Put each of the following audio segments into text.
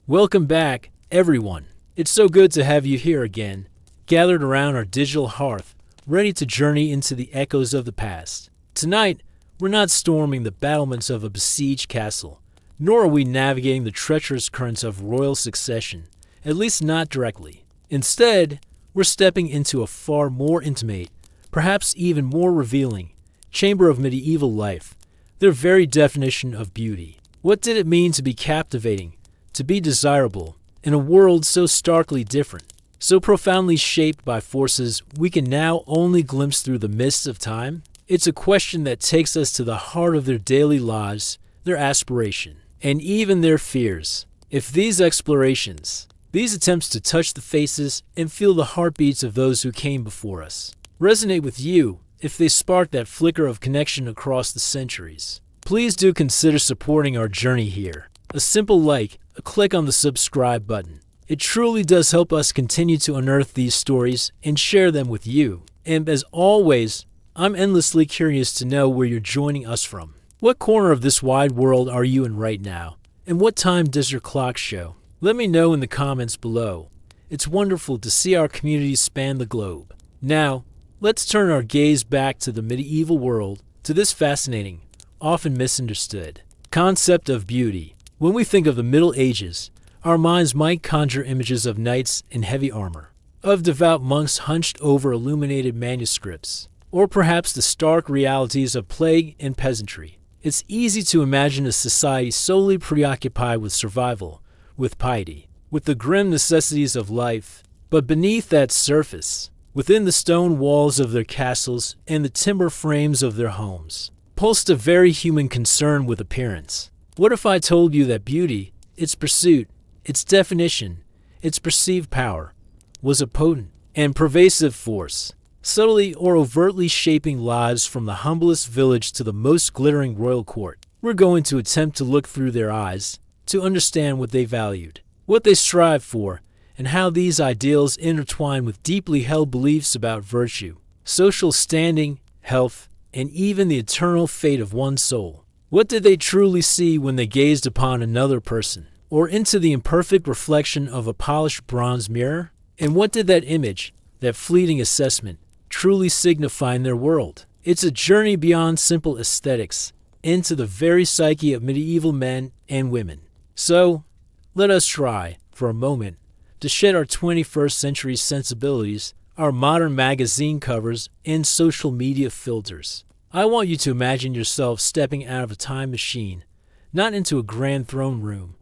Welcome back, everyone. It's so good to have you here again, gathered around our digital hearth, ready to journey into the echoes of the past. Tonight, we're not storming the battlements of a besieged castle, nor are we navigating the treacherous currents of royal succession, at least not directly. Instead, we're stepping into a far more intimate, perhaps even more revealing, chamber of medieval life, their very definition of beauty. What did it mean to be captivating, to be desirable, in a world so starkly different, so profoundly shaped by forces we can now only glimpse through the mists of time? It's a question that takes us to the heart of their daily lives, their aspiration, and even their fears. If these explorations, these attempts to touch the faces and feel the heartbeats of those who came before us, resonate with you, if they spark that flicker of connection across the centuries, please do consider supporting our journey here. A simple like, a click on the subscribe button. It truly does help us continue to unearth these stories and share them with you. And as always, I'm endlessly curious to know where you're joining us from. What corner of this wide world are you in right now? And what time does your clock show? Let me know in the comments below. It's wonderful to see our community span the globe. Now, let's turn our gaze back to the medieval world, to this fascinating, often misunderstood concept of beauty. When we think of the Middle Ages, our minds might conjure images of knights in heavy armor, of devout monks hunched over illuminated manuscripts, or perhaps the stark realities of plague and peasantry. It's easy to imagine a society solely preoccupied with survival, with piety, with the grim necessities of life. But beneath that surface, within the stone walls of their castles and the timber frames of their homes, pulsed a very human concern with appearance. What if I told you that beauty, its pursuit, its definition, its perceived power, was a potent and pervasive force, subtly or overtly shaping lives from the humblest village to the most glittering royal court? We're going to attempt to look through their eyes, to understand what they valued, what they strived for, and how these ideals intertwine with deeply held beliefs about virtue, social standing, health, and even the eternal fate of one's soul. What did they truly see when they gazed upon another person, or into the imperfect reflection of a polished bronze mirror? And what did that image, that fleeting assessment, truly signify in their world? It's a journey beyond simple aesthetics, into the very psyche of medieval men and women. So, let us try, for a moment, to shed our 21st century sensibilities, our modern magazine covers, and social media filters. I want you to imagine yourself stepping out of a time machine, not into a grand throne room,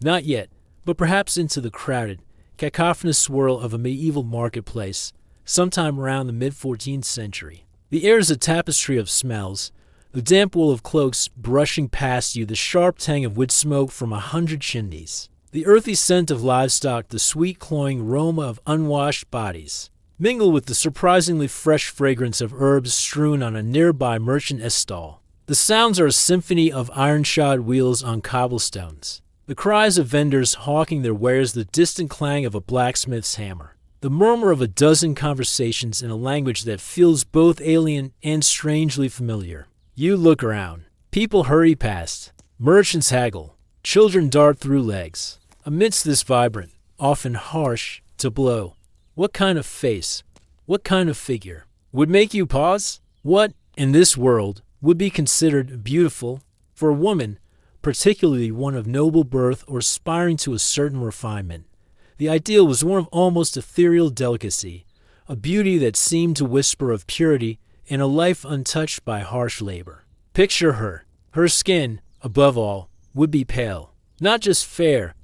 not yet, but perhaps into the crowded, cacophonous swirl of a medieval marketplace, sometime around the mid-14th century. The air is a tapestry of smells, the damp wool of cloaks brushing past you, the sharp tang of wood smoke from 100 chimneys, the earthy scent of livestock, the sweet cloying aroma of unwashed bodies, mingle with the surprisingly fresh fragrance of herbs strewn on a nearby merchant stall. The sounds are a symphony of iron-shod wheels on cobblestones, the cries of vendors hawking their wares, the distant clang of a blacksmith's hammer, the murmur of a dozen conversations in a language that feels both alien and strangely familiar. You look around. People hurry past. Merchants haggle. Children dart through legs. Amidst this vibrant, often harsh tableau, what kind of face, what kind of figure would make you pause? What, in this world, would be considered beautiful for a woman, particularly one of noble birth or aspiring to a certain refinement? The ideal was one of almost ethereal delicacy, a beauty that seemed to whisper of purity and a life untouched by harsh labor. Picture her. Her skin, above all, would be pale, not just fair,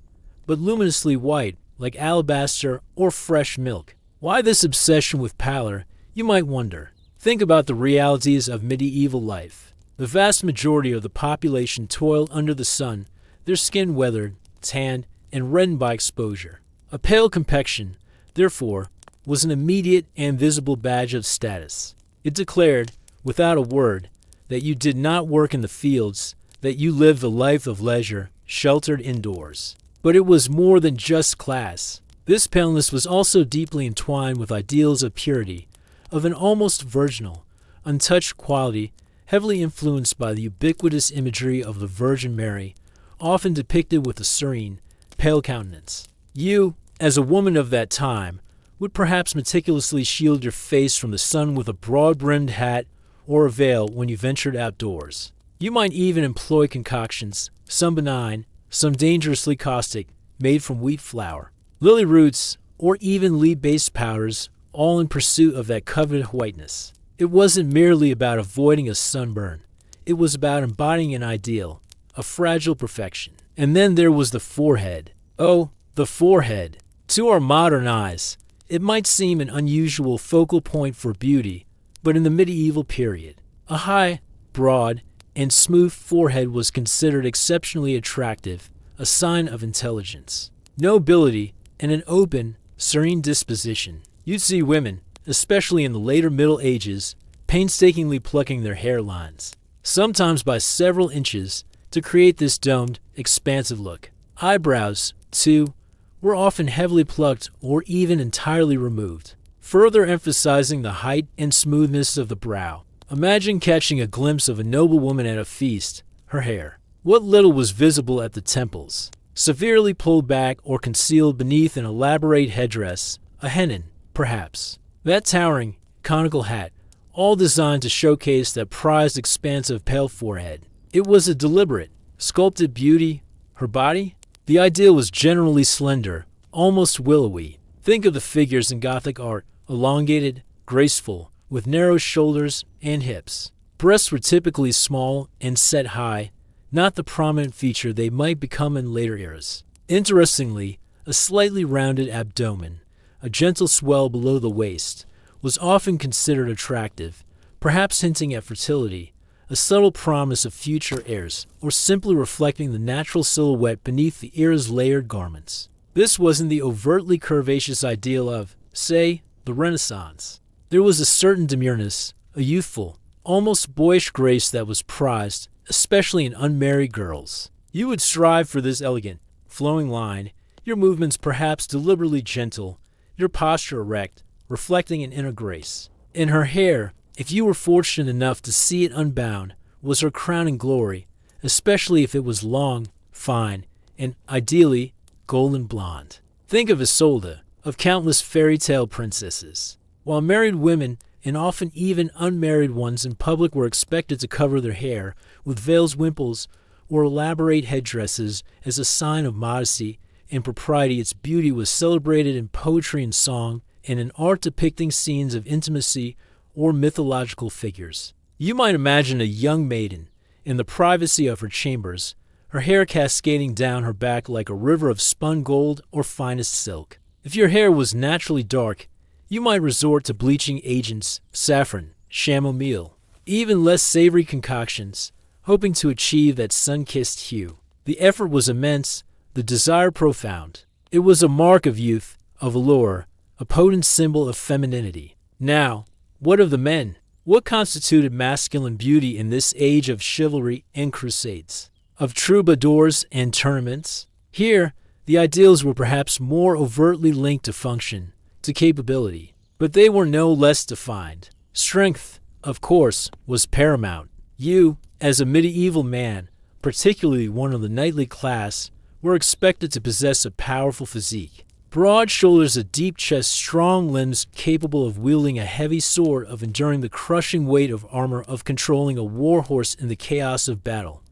but luminously white, like alabaster or fresh milk. Why this obsession with pallor, you might wonder. Think about the realities of medieval life. The vast majority of the population toiled under the sun, their skin weathered, tanned, and reddened by exposure. A pale complexion, therefore, was an immediate and visible badge of status. It declared, without a word, that you did not work in the fields, that you lived a life of leisure, sheltered indoors. But it was more than just class. This paleness was also deeply entwined with ideals of purity, of an almost virginal, untouched quality, heavily influenced by the ubiquitous imagery of the Virgin Mary, often depicted with a serene, pale countenance. You, as a woman of that time, would perhaps meticulously shield your face from the sun with a broad-brimmed hat or a veil when you ventured outdoors. You might even employ concoctions, some benign, some dangerously caustic, made from wheat flour, lily roots, or even lead-based powders, all in pursuit of that coveted whiteness. It wasn't merely about avoiding a sunburn. It was about embodying an ideal, a fragile perfection. And then there was the forehead. Oh, the forehead. To our modern eyes, it might seem an unusual focal point for beauty, but in the medieval period, a high, broad, and smooth forehead was considered exceptionally attractive, a sign of intelligence, nobility, and an open, serene disposition. You'd see women, especially in the later Middle Ages, painstakingly plucking their hairlines, sometimes by several inches, to create this domed, expansive look. Eyebrows, too, were often heavily plucked or even entirely removed, further emphasizing the height and smoothness of the brow. Imagine catching a glimpse of a noble woman at a feast. Her hair, what little was visible at the temples, severely pulled back or concealed beneath an elaborate headdress, a hennin, perhaps. That towering, conical hat, all designed to showcase that prized, expansive, pale forehead. It was a deliberate, sculpted beauty. Her body? The ideal was generally slender, almost willowy. Think of the figures in Gothic art, elongated, graceful, with narrow shoulders and hips. Breasts were typically small and set high, not the prominent feature they might become in later eras. Interestingly, a slightly rounded abdomen, a gentle swell below the waist, was often considered attractive, perhaps hinting at fertility, a subtle promise of future heirs, or simply reflecting the natural silhouette beneath the era's layered garments. This wasn't the overtly curvaceous ideal of, say, the Renaissance. There was a certain demureness, a youthful, almost boyish grace that was prized, especially in unmarried girls. You would strive for this elegant, flowing line, your movements perhaps deliberately gentle, your posture erect, reflecting an inner grace. In her hair, if you were fortunate enough to see it unbound, was her crowning glory, especially if it was long, fine, and, ideally, golden blonde. Think of Isolde, of countless fairy tale princesses. While married women, and often even unmarried ones in public, were expected to cover their hair with veils, wimples, or elaborate headdresses as a sign of modesty and propriety, its beauty was celebrated in poetry and song, and in art depicting scenes of intimacy or mythological figures. You might imagine a young maiden, in the privacy of her chambers, her hair cascading down her back like a river of spun gold or finest silk. If your hair was naturally dark, you might resort to bleaching agents, saffron, chamomile, even less savory concoctions, hoping to achieve that sun-kissed hue. The effort was immense, the desire profound. It was a mark of youth, of allure, a potent symbol of femininity. Now, what of the men? What constituted masculine beauty in this age of chivalry and crusades, of troubadours and tournaments? Here, the ideals were perhaps more overtly linked to function, to capability, but they were no less defined. Strength, of course, was paramount. You, as a medieval man, particularly one of the knightly class, were expected to possess a powerful physique. Broad shoulders, a deep chest, strong limbs capable of wielding a heavy sword, of enduring the crushing weight of armor, of controlling a war horse in the chaos of battle.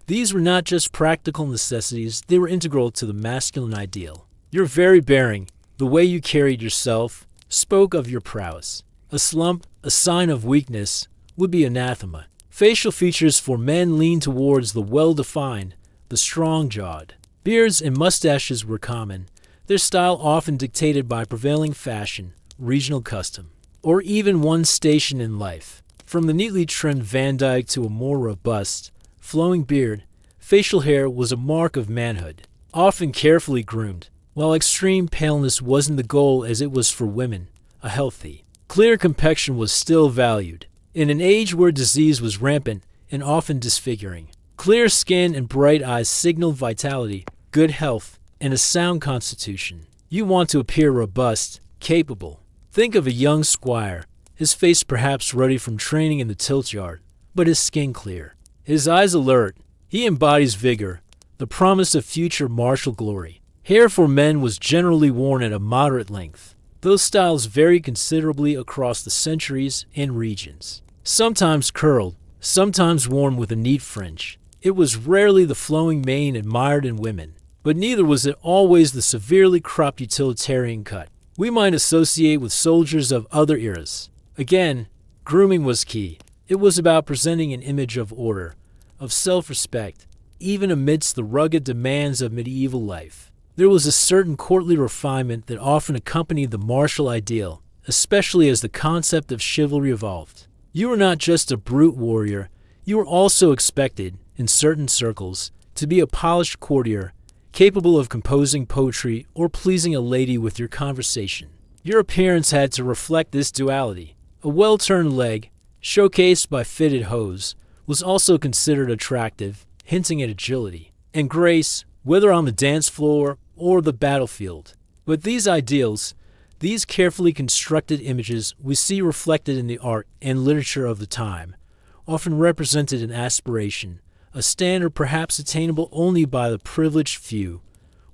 These were not just practical necessities, they were integral to the masculine ideal. Your very bearing, the way you carried yourself, spoke of your prowess. A slump, a sign of weakness, would be anathema. Facial features for men leaned towards the well-defined, the strong-jawed. Beards and mustaches were common, their style often dictated by prevailing fashion, regional custom, or even one's station in life. From the neatly trimmed Van Dyke to a more robust, flowing beard, facial hair was a mark of manhood, often carefully groomed. While extreme paleness wasn't the goal as it was for women, a healthy, clear complexion was still valued. In an age where disease was rampant and often disfiguring, clear skin and bright eyes signaled vitality, good health, and a sound constitution. You want to appear robust, capable. Think of a young squire, his face perhaps ruddy from training in the tilt yard, but his skin clear, his eyes alert. He embodies vigor, the promise of future martial glory. Hair for men was generally worn at a moderate length. Those styles vary considerably across the centuries and regions. Sometimes curled, sometimes worn with a neat fringe. It was rarely the flowing mane admired in women, but neither was it always the severely cropped utilitarian cut we might associate with soldiers of other eras. Again, grooming was key. It was about presenting an image of order, of self-respect, even amidst the rugged demands of medieval life. There was a certain courtly refinement that often accompanied the martial ideal, especially as the concept of chivalry evolved. You were not just a brute warrior, you were also expected, in certain circles, to be a polished courtier, capable of composing poetry or pleasing a lady with your conversation. Your appearance had to reflect this duality. A well-turned leg, showcased by fitted hose, was also considered attractive, hinting at agility and grace, whether on the dance floor or the battlefield. But these ideals, these carefully constructed images we see reflected in the art and literature of the time, often represented an aspiration, a standard perhaps attainable only by the privileged few,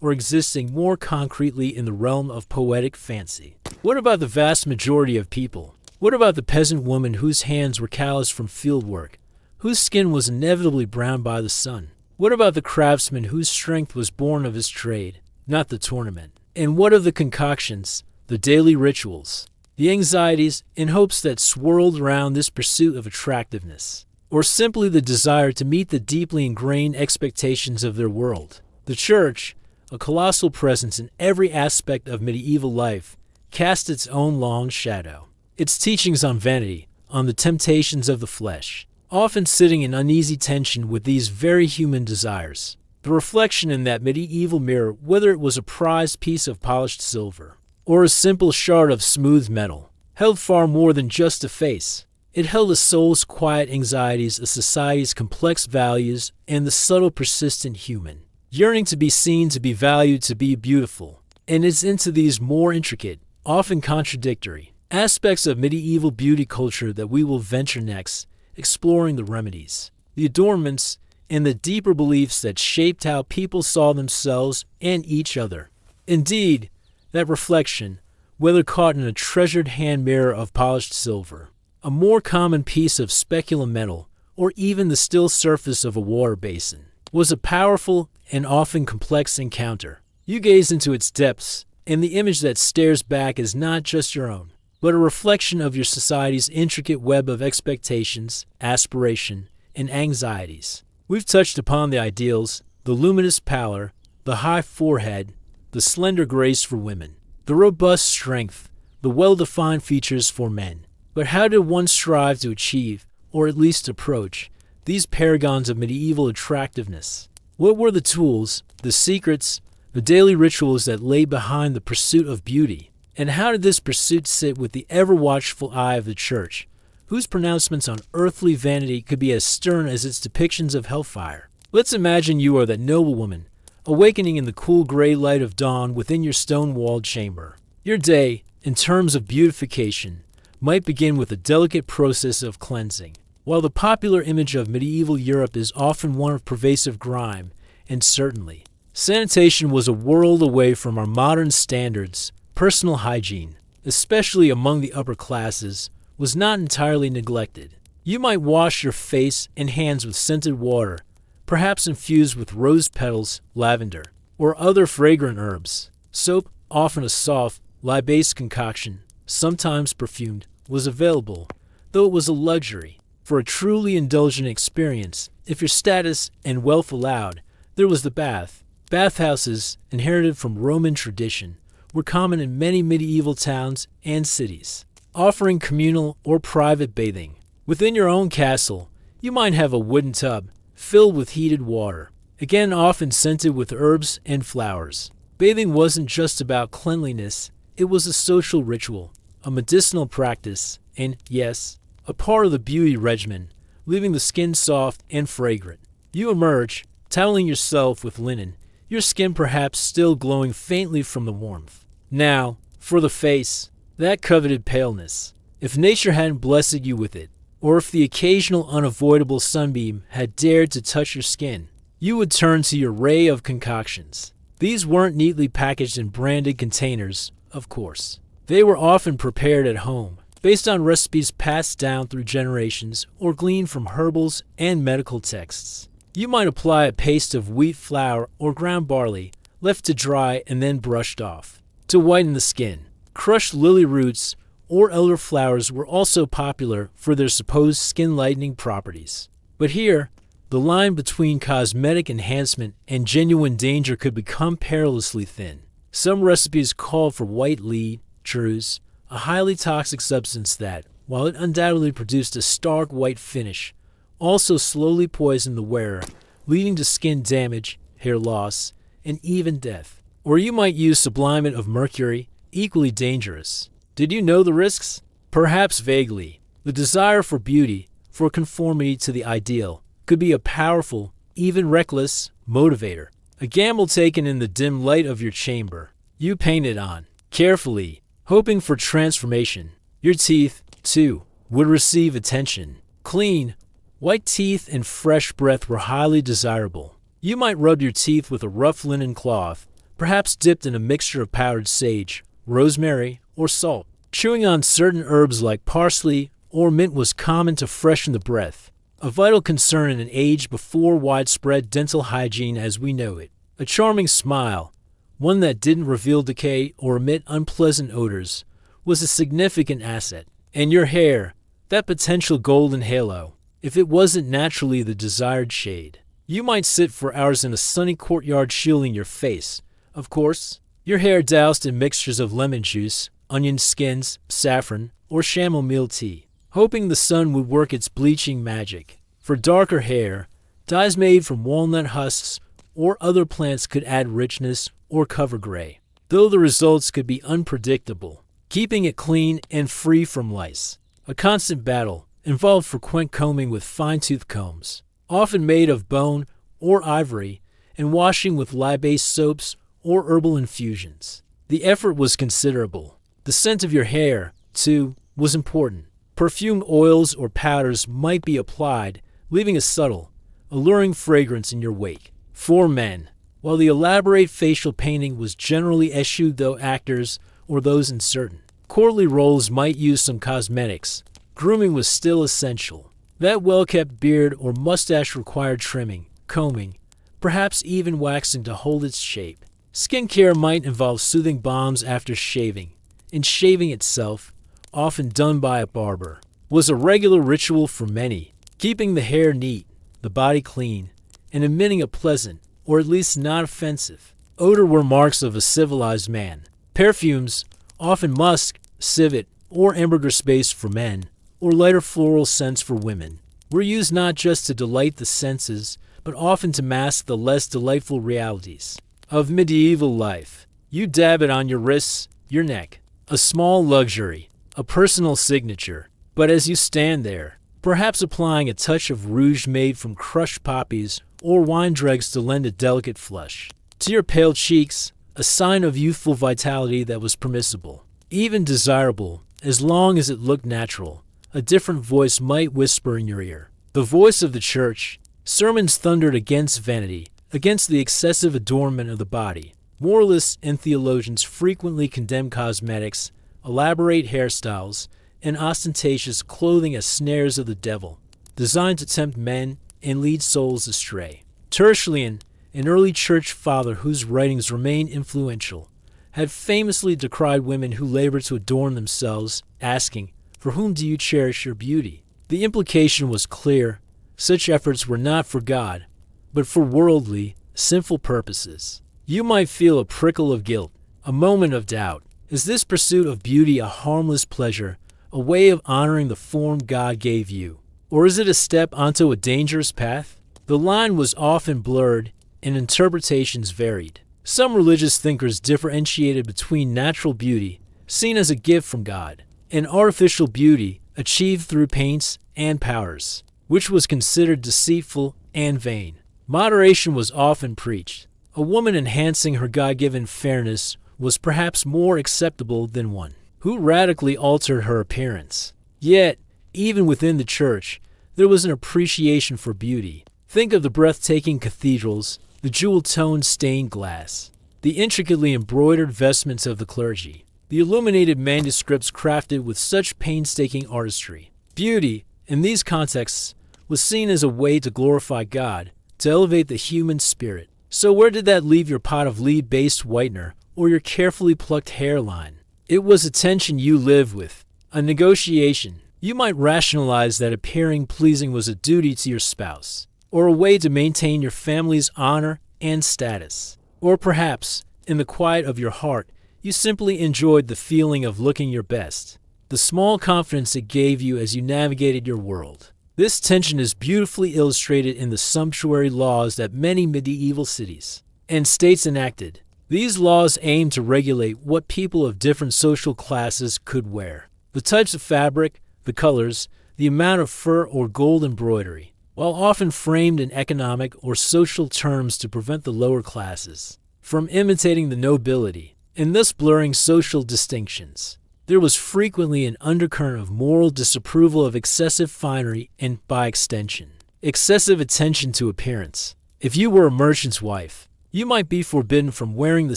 or existing more concretely in the realm of poetic fancy. What about the vast majority of people? What about the peasant woman whose hands were calloused from field work, whose skin was inevitably browned by the sun? What about the craftsman whose strength was born of his trade, not the tournament? And what of the concoctions, the daily rituals, the anxieties and hopes that swirled around this pursuit of attractiveness? Or simply the desire to meet the deeply ingrained expectations of their world? The church, a colossal presence in every aspect of medieval life, cast its own long shadow. Its teachings on vanity, on the temptations of the flesh, often sitting in uneasy tension with these very human desires. The reflection in that medieval mirror, whether it was a prized piece of polished silver or a simple shard of smooth metal, held far more than just a face. It held a soul's quiet anxieties, a society's complex values, and the subtle, persistent human, yearning to be seen, to be valued, to be beautiful. And it's into these more intricate, often contradictory, aspects of medieval beauty culture that we will venture next, exploring the remedies, the adornments, and the deeper beliefs that shaped how people saw themselves and each other. Indeed, that reflection, whether caught in a treasured hand mirror of polished silver, a more common piece of speculum metal, or even the still surface of a water basin, was a powerful and often complex encounter. You gaze into its depths, and the image that stares back is not just your own, but a reflection of your society's intricate web of expectations, aspiration, and anxieties. We've touched upon the ideals, the luminous pallor, the high forehead, the slender grace for women, the robust strength, the well-defined features for men. But how did one strive to achieve, or at least approach, these paragons of medieval attractiveness? What were the tools, the secrets, the daily rituals that lay behind the pursuit of beauty? And how did this pursuit sit with the ever-watchful eye of the Church, whose pronouncements on earthly vanity could be as stern as its depictions of hellfire? Let's imagine you are that noble woman, awakening in the cool gray light of dawn within your stone-walled chamber. Your day, in terms of beautification, might begin with a delicate process of cleansing. While the popular image of medieval Europe is often one of pervasive grime, and certainly, sanitation was a world away from our modern standards, personal hygiene, especially among the upper classes, was not entirely neglected. You might wash your face and hands with scented water, perhaps infused with rose petals, lavender, or other fragrant herbs. Soap, often a soft, lye-based concoction, sometimes perfumed, was available, though it was a luxury. For a truly indulgent experience, if your status and wealth allowed, there was the bath. Bathhouses, inherited from Roman tradition, were common in many medieval towns and cities, offering communal or private bathing. Within your own castle, you might have a wooden tub filled with heated water, again often scented with herbs and flowers. Bathing wasn't just about cleanliness, it was a social ritual, a medicinal practice, and, yes, a part of the beauty regimen, leaving the skin soft and fragrant. You emerge, toweling yourself with linen, your skin perhaps still glowing faintly from the warmth. Now, for the face, that coveted paleness. If nature hadn't blessed you with it, or if the occasional unavoidable sunbeam had dared to touch your skin, you would turn to your ray of concoctions. These weren't neatly packaged in branded containers, of course. They were often prepared at home, based on recipes passed down through generations or gleaned from herbals and medical texts. You might apply a paste of wheat flour or ground barley, left to dry and then brushed off, to whiten the skin. Crushed lily roots or elderflowers were also popular for their supposed skin-lightening properties. But here, the line between cosmetic enhancement and genuine danger could become perilously thin. Some recipes called for white lead, druze, a highly toxic substance that, while it undoubtedly produced a stark white finish, also slowly poisoned the wearer, leading to skin damage, hair loss, and even death. Or you might use sublimate of mercury, equally dangerous. Did you know the risks? Perhaps vaguely. The desire for beauty, for conformity to the ideal, could be a powerful, even reckless, motivator. A gamble taken in the dim light of your chamber. You paint it on, carefully, hoping for transformation. Your teeth, too, would receive attention. Clean, white teeth and fresh breath were highly desirable. You might rub your teeth with a rough linen cloth, perhaps dipped in a mixture of powdered sage, rosemary, or salt. Chewing on certain herbs like parsley or mint was common to freshen the breath, a vital concern in an age before widespread dental hygiene as we know it. A charming smile, one that didn't reveal decay or emit unpleasant odors, was a significant asset. And your hair, that potential golden halo, if it wasn't naturally the desired shade. You might sit for hours in a sunny courtyard shielding your face. Of course, your hair doused in mixtures of lemon juice, onion skins, saffron, or chamomile tea, hoping the sun would work its bleaching magic. For darker hair, dyes made from walnut husks or other plants could add richness or cover gray, though the results could be unpredictable. Keeping it clean and free from lice. A constant battle involved frequent combing with fine-tooth combs, often made of bone or ivory, and washing with lye-based soaps or herbal infusions. The effort was considerable. The scent of your hair, too, was important. Perfumed oils or powders might be applied, leaving a subtle, alluring fragrance in your wake. For men, while the elaborate facial painting was generally eschewed, though actors, or those in certain courtly roles might use some cosmetics, grooming was still essential. That well-kept beard or mustache required trimming, combing, perhaps even waxing to hold its shape. Skincare might involve soothing balms after shaving, and shaving itself, often done by a barber, was a regular ritual for many, keeping the hair neat, the body clean, and emitting a pleasant, or at least not offensive, odor were marks of a civilized man. Perfumes, often musk, civet, or ambergris for men, or lighter floral scents for women, were used not just to delight the senses, but often to mask the less delightful realities of medieval life. You dab it on your wrists, your neck, a small luxury, a personal signature. But as you stand there, perhaps applying a touch of rouge made from crushed poppies or wine dregs to lend a delicate flush to your pale cheeks, a sign of youthful vitality that was permissible, even desirable, as long as it looked natural. A different voice might whisper in your ear. The voice of the church. Sermons thundered against vanity, against the excessive adornment of the body. Moralists and theologians frequently condemn cosmetics, elaborate hairstyles, and ostentatious clothing as snares of the devil, designed to tempt men and lead souls astray. Tertullian, an early church father whose writings remain influential, had famously decried women who labored to adorn themselves, asking, "For whom do you cherish your beauty?" The implication was clear. Such efforts were not for God, but for worldly, sinful purposes. You might feel a prickle of guilt, a moment of doubt. Is this pursuit of beauty a harmless pleasure, a way of honoring the form God gave you? Or is it a step onto a dangerous path? The line was often blurred, and interpretations varied. Some religious thinkers differentiated between natural beauty, seen as a gift from God, and artificial beauty, achieved through paints and powders, which was considered deceitful and vain. Moderation was often preached. A woman enhancing her God-given fairness was perhaps more acceptable than one who radically altered her appearance. Yet, even within the church, there was an appreciation for beauty. Think of the breathtaking cathedrals, the jewel-toned stained glass, the intricately embroidered vestments of the clergy, the illuminated manuscripts crafted with such painstaking artistry. Beauty, in these contexts, was seen as a way to glorify God, to elevate the human spirit. So where did that leave your pot of lead-based whitener or your carefully plucked hairline? It was a tension you lived with, a negotiation. You might rationalize that appearing pleasing was a duty to your spouse, or a way to maintain your family's honor and status. Or perhaps, in the quiet of your heart, you simply enjoyed the feeling of looking your best, the small confidence it gave you as you navigated your world. This tension is beautifully illustrated in the sumptuary laws that many medieval cities and states enacted. These laws aim to regulate what people of different social classes could wear, the types of fabric, the colors, the amount of fur or gold embroidery, while often framed in economic or social terms to prevent the lower classes from imitating the nobility, and thus blurring social distinctions. There was frequently an undercurrent of moral disapproval of excessive finery and, by extension, excessive attention to appearance. If you were a merchant's wife, you might be forbidden from wearing the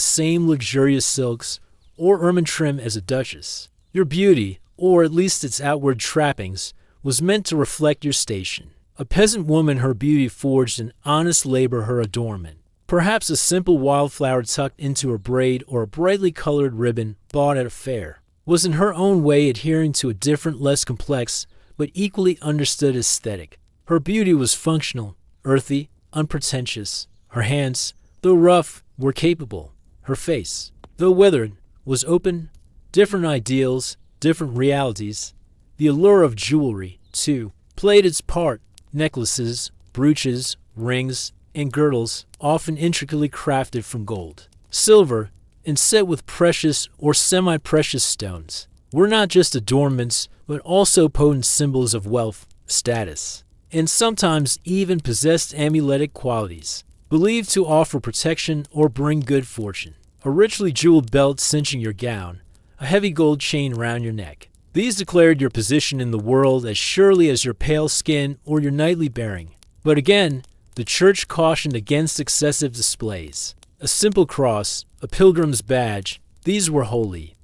same luxurious silks or ermine trim as a duchess. Your beauty, or at least its outward trappings, was meant to reflect your station. A peasant woman, her beauty forged in honest labor her adornment. Perhaps a simple wildflower tucked into her braid or a brightly colored ribbon bought at a fair was in her own way adhering to a different, less complex, but equally understood aesthetic. Her beauty was functional, earthy, unpretentious. Her hands, though rough, were capable. Her face, though weathered, was open. Different ideals, different realities. The allure of jewelry, too, played its part. Necklaces, brooches, rings, and girdles, often intricately crafted from gold, silver, and set with precious or semi-precious stones, were not just adornments, but also potent symbols of wealth, status, and sometimes even possessed amuletic qualities, believed to offer protection or bring good fortune. A richly jeweled belt cinching your gown, a heavy gold chain around your neck. These declared your position in the world as surely as your pale skin or your knightly bearing. But again, the church cautioned against excessive displays. A simple cross, a pilgrim's badge, these were holy.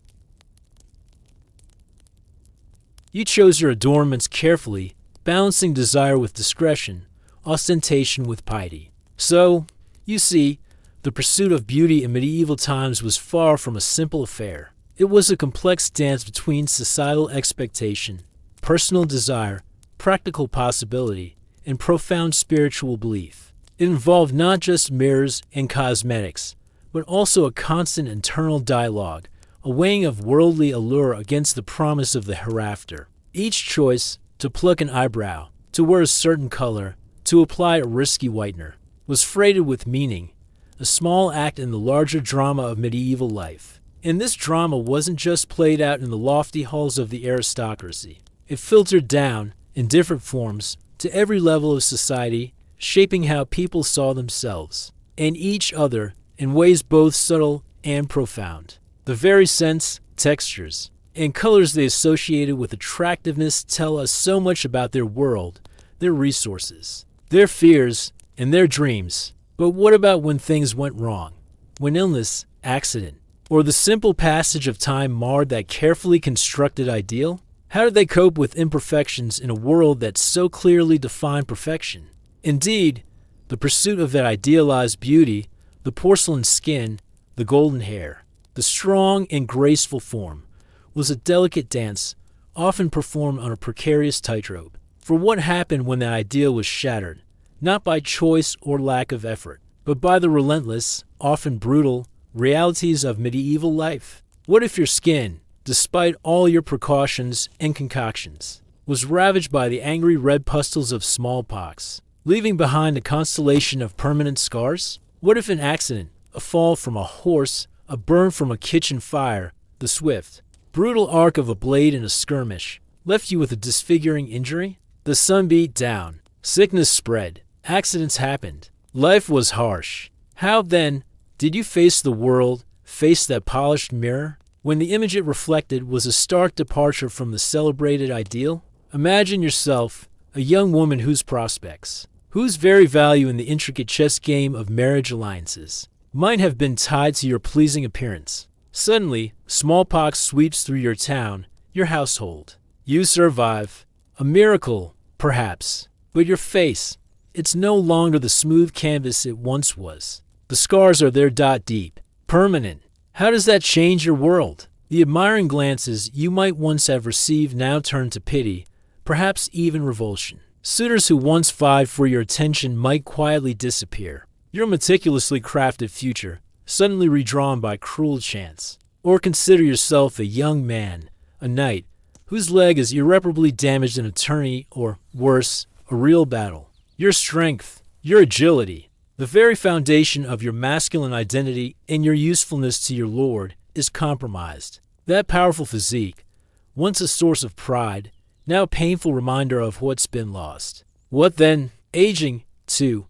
You chose your adornments carefully, balancing desire with discretion, ostentation with piety. So, you see, the pursuit of beauty in medieval times was far from a simple affair. It was a complex dance between societal expectation, personal desire, practical possibility, and profound spiritual belief. It involved not just mirrors and cosmetics, but also a constant internal dialogue, a weighing of worldly allure against the promise of the hereafter. Each choice, to pluck an eyebrow, to wear a certain color, to apply a risky whitener, was freighted with meaning, a small act in the larger drama of medieval life. And this drama wasn't just played out in the lofty halls of the aristocracy. It filtered down, in different forms, to every level of society, shaping how people saw themselves and each other in ways both subtle and profound. The very scents, textures, and colors they associated with attractiveness tell us so much about their world, their resources, their fears, and their dreams. But what about when things went wrong? When illness, accident, or the simple passage of time marred that carefully constructed ideal? How did they cope with imperfections in a world that so clearly defined perfection? Indeed, the pursuit of that idealized beauty, the porcelain skin, the golden hair, the strong and graceful form, was a delicate dance, often performed on a precarious tightrope. For what happened when that ideal was shattered, not by choice or lack of effort, but by the relentless, often brutal, realities of medieval life? What if your skin, despite all your precautions and concoctions, was ravaged by the angry red pustules of smallpox, leaving behind a constellation of permanent scars? What if an accident, a fall from a horse, a burn from a kitchen fire, the swift, brutal arc of a blade in a skirmish, left you with a disfiguring injury? The sun beat down, sickness spread, accidents happened, life was harsh. How, then, did you face the world, face that polished mirror, when the image it reflected was a stark departure from the celebrated ideal? Imagine yourself, a young woman whose prospects, whose very value in the intricate chess game of marriage alliances, might have been tied to your pleasing appearance. Suddenly, smallpox sweeps through your town, your household. You survive. A miracle, perhaps. But your face, it's no longer the smooth canvas it once was. The scars are there deep, permanent. How does that change your world? The admiring glances you might once have received now turn to pity, perhaps even revulsion. Suitors who once vied for your attention might quietly disappear. Your meticulously crafted future, suddenly redrawn by cruel chance. Or consider yourself a young man, a knight, whose leg is irreparably damaged in a tourney or, worse, a real battle. Your strength, your agility, the very foundation of your masculine identity and your usefulness to your lord is compromised. That powerful physique, once a source of pride, now a painful reminder of what's been lost. What then? Aging, too,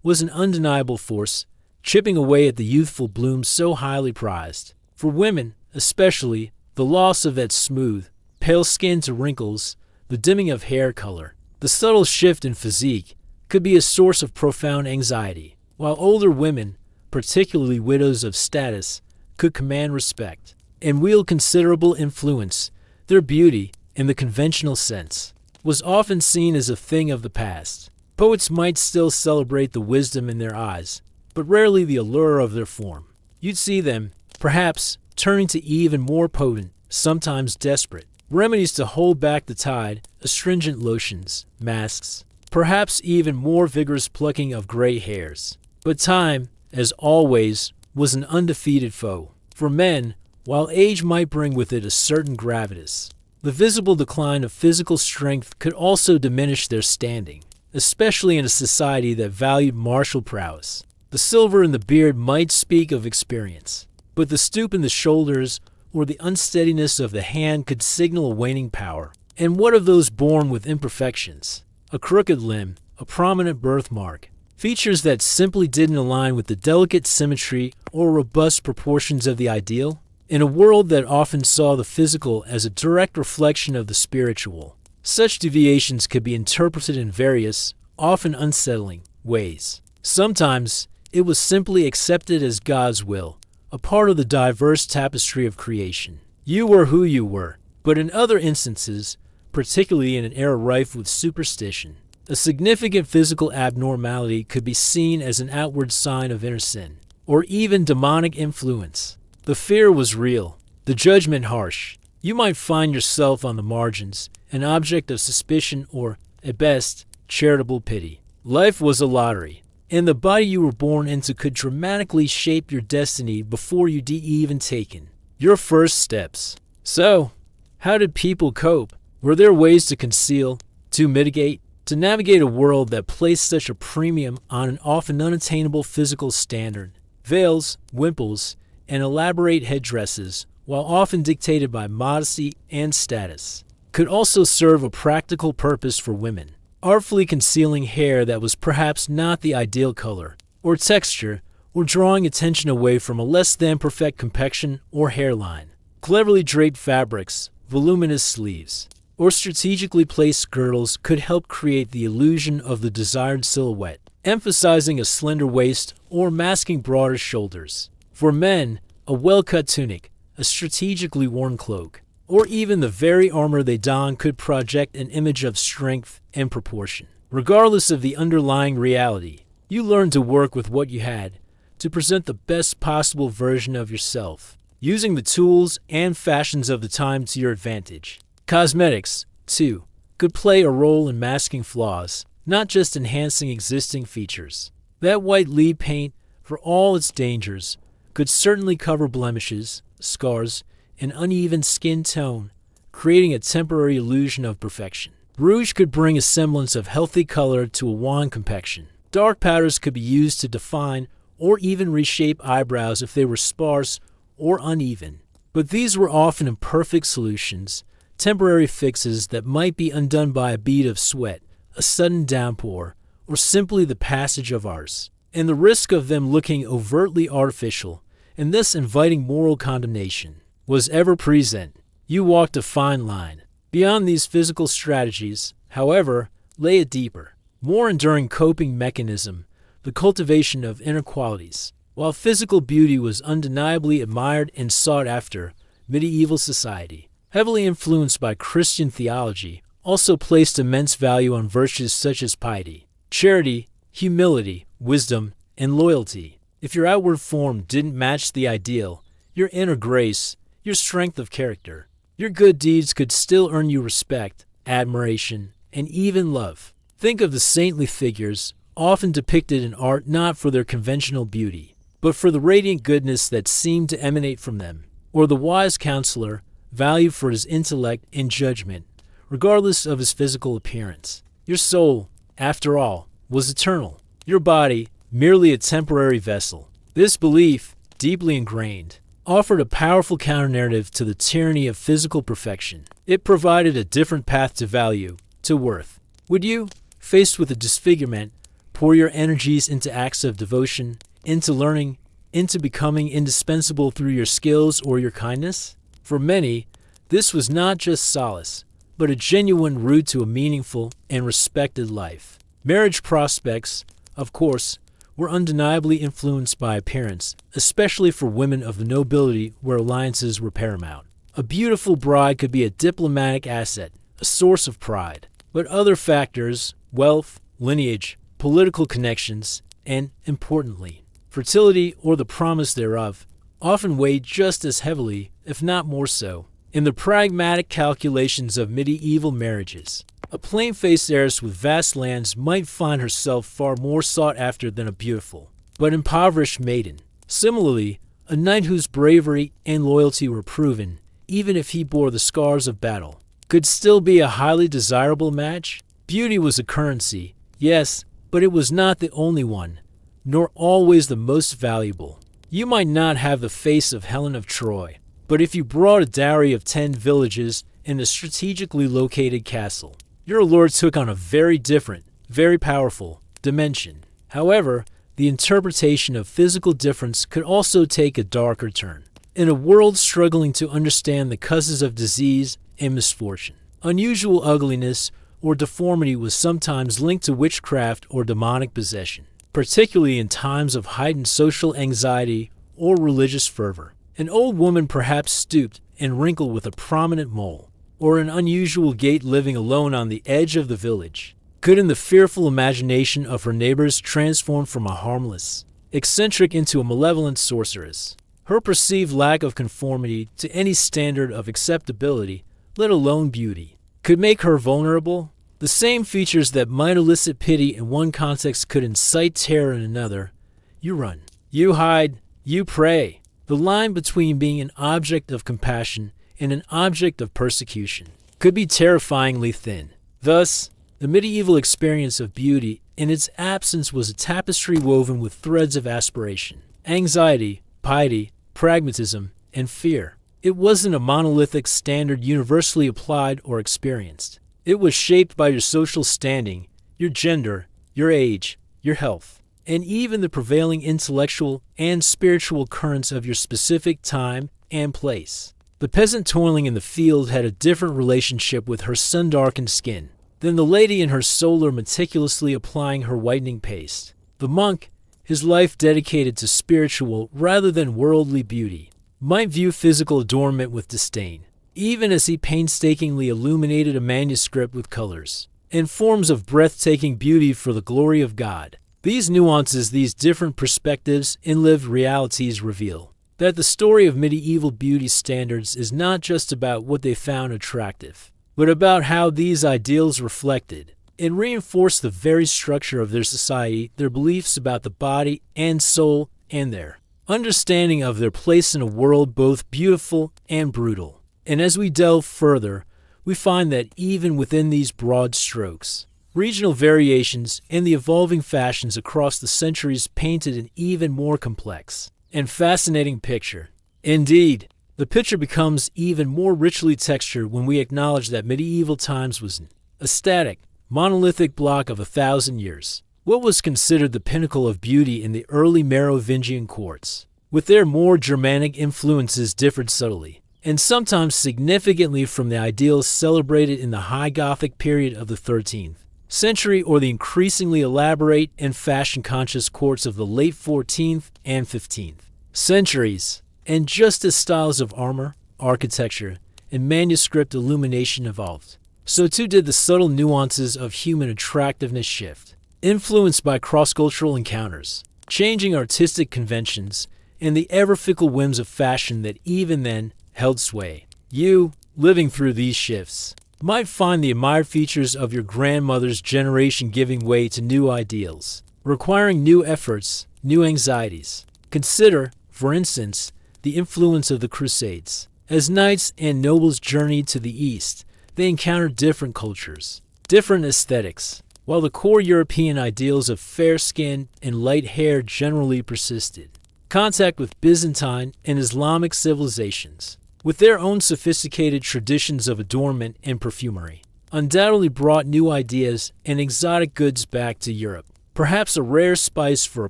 was an undeniable force, chipping away at the youthful bloom so highly prized. For women, especially, the loss of that smooth, pale skin to wrinkles, the dimming of hair color, the subtle shift in physique, could be a source of profound anxiety, while older women, particularly widows of status, could command respect and wield considerable influence. Their beauty, in the conventional sense, was often seen as a thing of the past. Poets might still celebrate the wisdom in their eyes, but rarely the allure of their form. You'd see them, perhaps, turning to even more potent, sometimes desperate, remedies to hold back the tide, astringent lotions, masks, perhaps even more vigorous plucking of gray hairs. But time, as always, was an undefeated foe. For men, while age might bring with it a certain gravitas, the visible decline of physical strength could also diminish their standing, especially in a society that valued martial prowess. The silver in the beard might speak of experience, but the stoop in the shoulders or the unsteadiness of the hand could signal a waning power. And what of those born with imperfections? A crooked limb, a prominent birthmark, features that simply didn't align with the delicate symmetry or robust proportions of the ideal? In a world that often saw the physical as a direct reflection of the spiritual, such deviations could be interpreted in various, often unsettling, ways. Sometimes, it was simply accepted as God's will, a part of the diverse tapestry of creation. You were who you were, but in other instances, particularly in an era rife with superstition, a significant physical abnormality could be seen as an outward sign of inner sin, or even demonic influence. The fear was real, the judgment harsh. You might find yourself on the margins, an object of suspicion or, at best, charitable pity. Life was a lottery, and the body you were born into could dramatically shape your destiny before you'd even taken your first steps. So, how did people cope? Were there ways to conceal, to mitigate, to navigate a world that placed such a premium on an often unattainable physical standard? Veils, wimples, and elaborate headdresses, while often dictated by modesty and status, could also serve a practical purpose for women, artfully concealing hair that was perhaps not the ideal color or texture, or drawing attention away from a less than perfect complexion or hairline. Cleverly draped fabrics, voluminous sleeves, or strategically placed girdles could help create the illusion of the desired silhouette, emphasizing a slender waist or masking broader shoulders. For men, a well-cut tunic, a strategically worn cloak, or even the very armor they don could project an image of strength and proportion. Regardless of the underlying reality, you learned to work with what you had, to present the best possible version of yourself, using the tools and fashions of the time to your advantage. Cosmetics, too, could play a role in masking flaws, not just enhancing existing features. That white lead paint, for all its dangers, could certainly cover blemishes, scars, and uneven skin tone, creating a temporary illusion of perfection. Rouge could bring a semblance of healthy color to a wan complexion. Dark powders could be used to define or even reshape eyebrows if they were sparse or uneven. But these were often imperfect solutions, temporary fixes that might be undone by a bead of sweat, a sudden downpour, or simply the passage of hours. And the risk of them looking overtly artificial, and thus inviting moral condemnation, was ever present. You walked a fine line. Beyond these physical strategies, however, lay a deeper, more enduring coping mechanism, the cultivation of inner qualities. While physical beauty was undeniably admired and sought after, medieval society, heavily influenced by Christian theology, also placed immense value on virtues such as piety, charity, humility, wisdom, and loyalty. If your outward form didn't match the ideal, your inner grace, your strength of character, your good deeds could still earn you respect, admiration, and even love. Think of the saintly figures, often depicted in art not for their conventional beauty, but for the radiant goodness that seemed to emanate from them, or the wise counselor, valued for his intellect and judgment, regardless of his physical appearance. Your soul, after all, was eternal, your body merely a temporary vessel. This belief, deeply ingrained, offered a powerful counter-narrative to the tyranny of physical perfection. It provided a different path to value, to worth. Would you, faced with a disfigurement, pour your energies into acts of devotion, into learning, into becoming indispensable through your skills or your kindness? For many, this was not just solace, but a genuine route to a meaningful and respected life. Marriage prospects, of course, were undeniably influenced by appearance, especially for women of the nobility where alliances were paramount. A beautiful bride could be a diplomatic asset, a source of pride. But other factors, wealth, lineage, political connections, and, importantly, fertility or the promise thereof, often weighed just as heavily, if not more so, in the pragmatic calculations of medieval marriages. A plain-faced heiress with vast lands might find herself far more sought after than a beautiful, but impoverished maiden. Similarly, a knight whose bravery and loyalty were proven, even if he bore the scars of battle, could still be a highly desirable match. Beauty was a currency, yes, but it was not the only one, nor always the most valuable. You might not have the face of Helen of Troy, but if you brought a dowry of 10 villages in a strategically located castle, your allure took on a very different, very powerful dimension. However, the interpretation of physical difference could also take a darker turn. In a world struggling to understand the causes of disease and misfortune, unusual ugliness or deformity was sometimes linked to witchcraft or demonic possession, particularly in times of heightened social anxiety or religious fervor. An old woman perhaps stooped and wrinkled with a prominent mole, or an unusual gait living alone on the edge of the village, could in the fearful imagination of her neighbors transform from a harmless, eccentric into a malevolent sorceress. Her perceived lack of conformity to any standard of acceptability, let alone beauty, could make her vulnerable. The same features that might elicit pity in one context could incite terror in another. You run, you hide, you pray. The line between being an object of compassion and an object of persecution could be terrifyingly thin. Thus, the medieval experience of beauty in its absence was a tapestry woven with threads of aspiration, anxiety, piety, pragmatism, and fear. It wasn't a monolithic standard universally applied or experienced. It was shaped by your social standing, your gender, your age, your health, and even the prevailing intellectual and spiritual currents of your specific time and place. The peasant toiling in the field had a different relationship with her sun-darkened skin than the lady in her solar meticulously applying her whitening paste. The monk, his life dedicated to spiritual rather than worldly beauty, might view physical adornment with disdain, even as he painstakingly illuminated a manuscript with colors and forms of breathtaking beauty for the glory of God. These nuances, these different perspectives in lived realities reveal that the story of medieval beauty standards is not just about what they found attractive, but about how these ideals reflected and reinforced the very structure of their society, their beliefs about the body and soul, and their understanding of their place in a world both beautiful and brutal. And as we delve further, we find that even within these broad strokes, regional variations and the evolving fashions across the centuries painted an even more complex and fascinating picture. Indeed, the picture becomes even more richly textured when we acknowledge that medieval times was a static, monolithic block of 1,000 years. What was considered the pinnacle of beauty in the early Merovingian courts, with their more Germanic influences, differed subtly, and sometimes significantly from the ideals celebrated in the High Gothic period of the 13th century or the increasingly elaborate and fashion-conscious courts of the late 14th and 15th centuries. And just as styles of armor, architecture, and manuscript illumination evolved, so too did the subtle nuances of human attractiveness shift, influenced by cross-cultural encounters, changing artistic conventions, and the ever-fickle whims of fashion that even then held sway. You, living through these shifts, might find the admired features of your grandmother's generation giving way to new ideals, requiring new efforts, new anxieties. Consider, for instance, the influence of the Crusades. As knights and nobles journeyed to the East, they encountered different cultures, different aesthetics, while the core European ideals of fair skin and light hair generally persisted. Contact with Byzantine and Islamic civilizations, with their own sophisticated traditions of adornment and perfumery, undoubtedly brought new ideas and exotic goods back to Europe. Perhaps a rare spice for a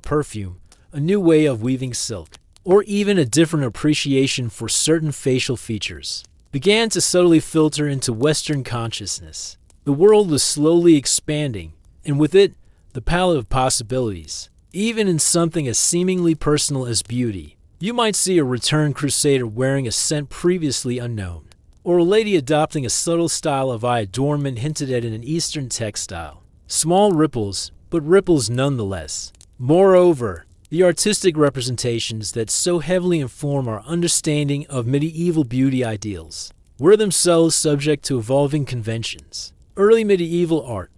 perfume, a new way of weaving silk, or even a different appreciation for certain facial features, began to subtly filter into Western consciousness. The world was slowly expanding, and with it, the palette of possibilities. Even in something as seemingly personal as beauty, you might see a returned crusader wearing a scent previously unknown, or a lady adopting a subtle style of eye adornment hinted at in an Eastern textile. Small ripples, but ripples nonetheless. Moreover, the artistic representations that so heavily inform our understanding of medieval beauty ideals were themselves subject to evolving conventions. Early medieval art,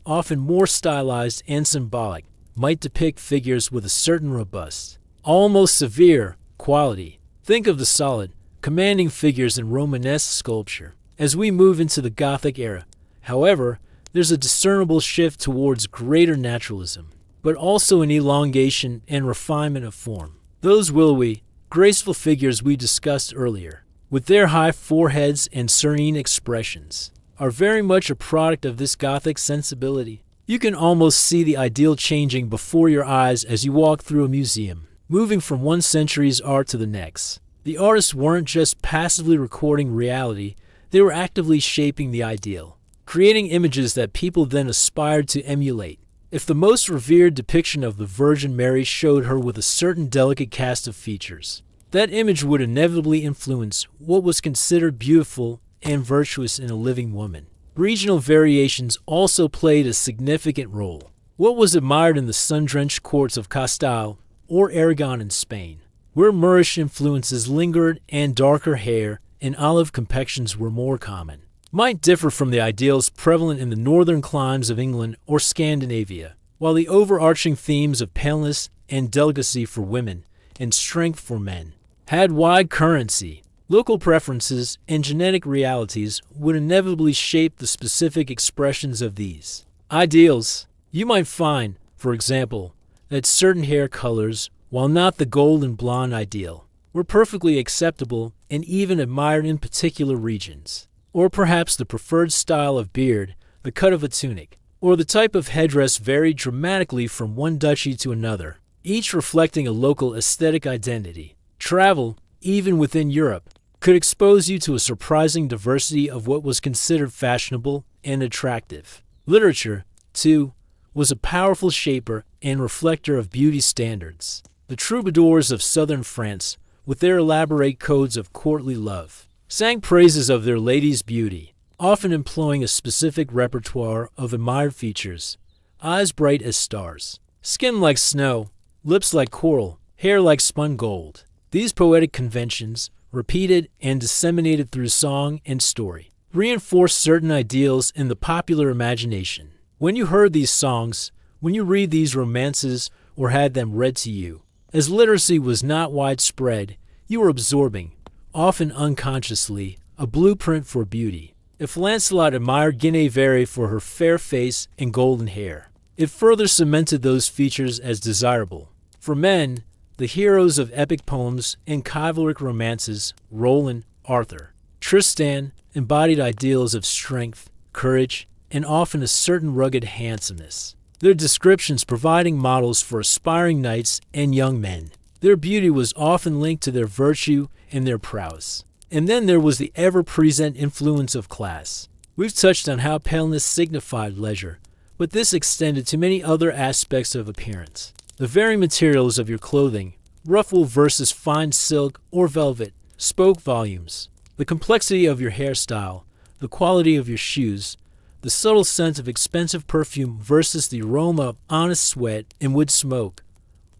often more stylized and symbolic, might depict figures with a certain robust, almost severe, quality. Think of the solid, commanding figures in Romanesque sculpture. As we move into the Gothic era, however, there's a discernible shift towards greater naturalism, but also an elongation and refinement of form. Those willowy, graceful figures we discussed earlier, with their high foreheads and serene expressions, are very much a product of this Gothic sensibility. You can almost see the ideal changing before your eyes as you walk through a museum, moving from one century's art to the next. The artists weren't just passively recording reality, they were actively shaping the ideal, creating images that people then aspired to emulate. If the most revered depiction of the Virgin Mary showed her with a certain delicate cast of features, that image would inevitably influence what was considered beautiful and virtuous in a living woman. Regional variations also played a significant role. What was admired in the sun-drenched courts of Castile or Aragon in Spain, where Moorish influences lingered and darker hair and olive complexions were more common, might differ from the ideals prevalent in the northern climes of England or Scandinavia, while the overarching themes of paleness and delicacy for women and strength for men had wide currency. Local preferences and genetic realities would inevitably shape the specific expressions of these ideals. You might find, for example, that certain hair colors, while not the gold and blonde ideal, were perfectly acceptable and even admired in particular regions. Or perhaps the preferred style of beard, the cut of a tunic, or the type of headdress varied dramatically from one duchy to another, each reflecting a local aesthetic identity. Travel, even within Europe, could expose you to a surprising diversity of what was considered fashionable and attractive. Literature, too, was a powerful shaper and reflector of beauty standards. The troubadours of southern France, with their elaborate codes of courtly love, sang praises of their lady's beauty, often employing a specific repertoire of admired features: eyes bright as stars, skin like snow, lips like coral, hair like spun gold. These poetic conventions, repeated and disseminated through song and story, reinforced certain ideals in the popular imagination. When you heard these songs, when you read these romances or had them read to you, as literacy was not widespread, you were absorbing, often unconsciously, a blueprint for beauty. If Lancelot admired Guinevere for her fair face and golden hair, it further cemented those features as desirable. For men, the heroes of epic poems and chivalric romances, Roland, Arthur, Tristan, embodied ideals of strength, courage, and often a certain rugged handsomeness, their descriptions providing models for aspiring knights and young men. Their beauty was often linked to their virtue and their prowess. And then there was the ever-present influence of class. We've touched on how paleness signified leisure, but this extended to many other aspects of appearance. The very materials of your clothing, rough wool versus fine silk or velvet, spoke volumes. The complexity of your hairstyle, the quality of your shoes, the subtle scent of expensive perfume versus the aroma of honest sweat and wood smoke,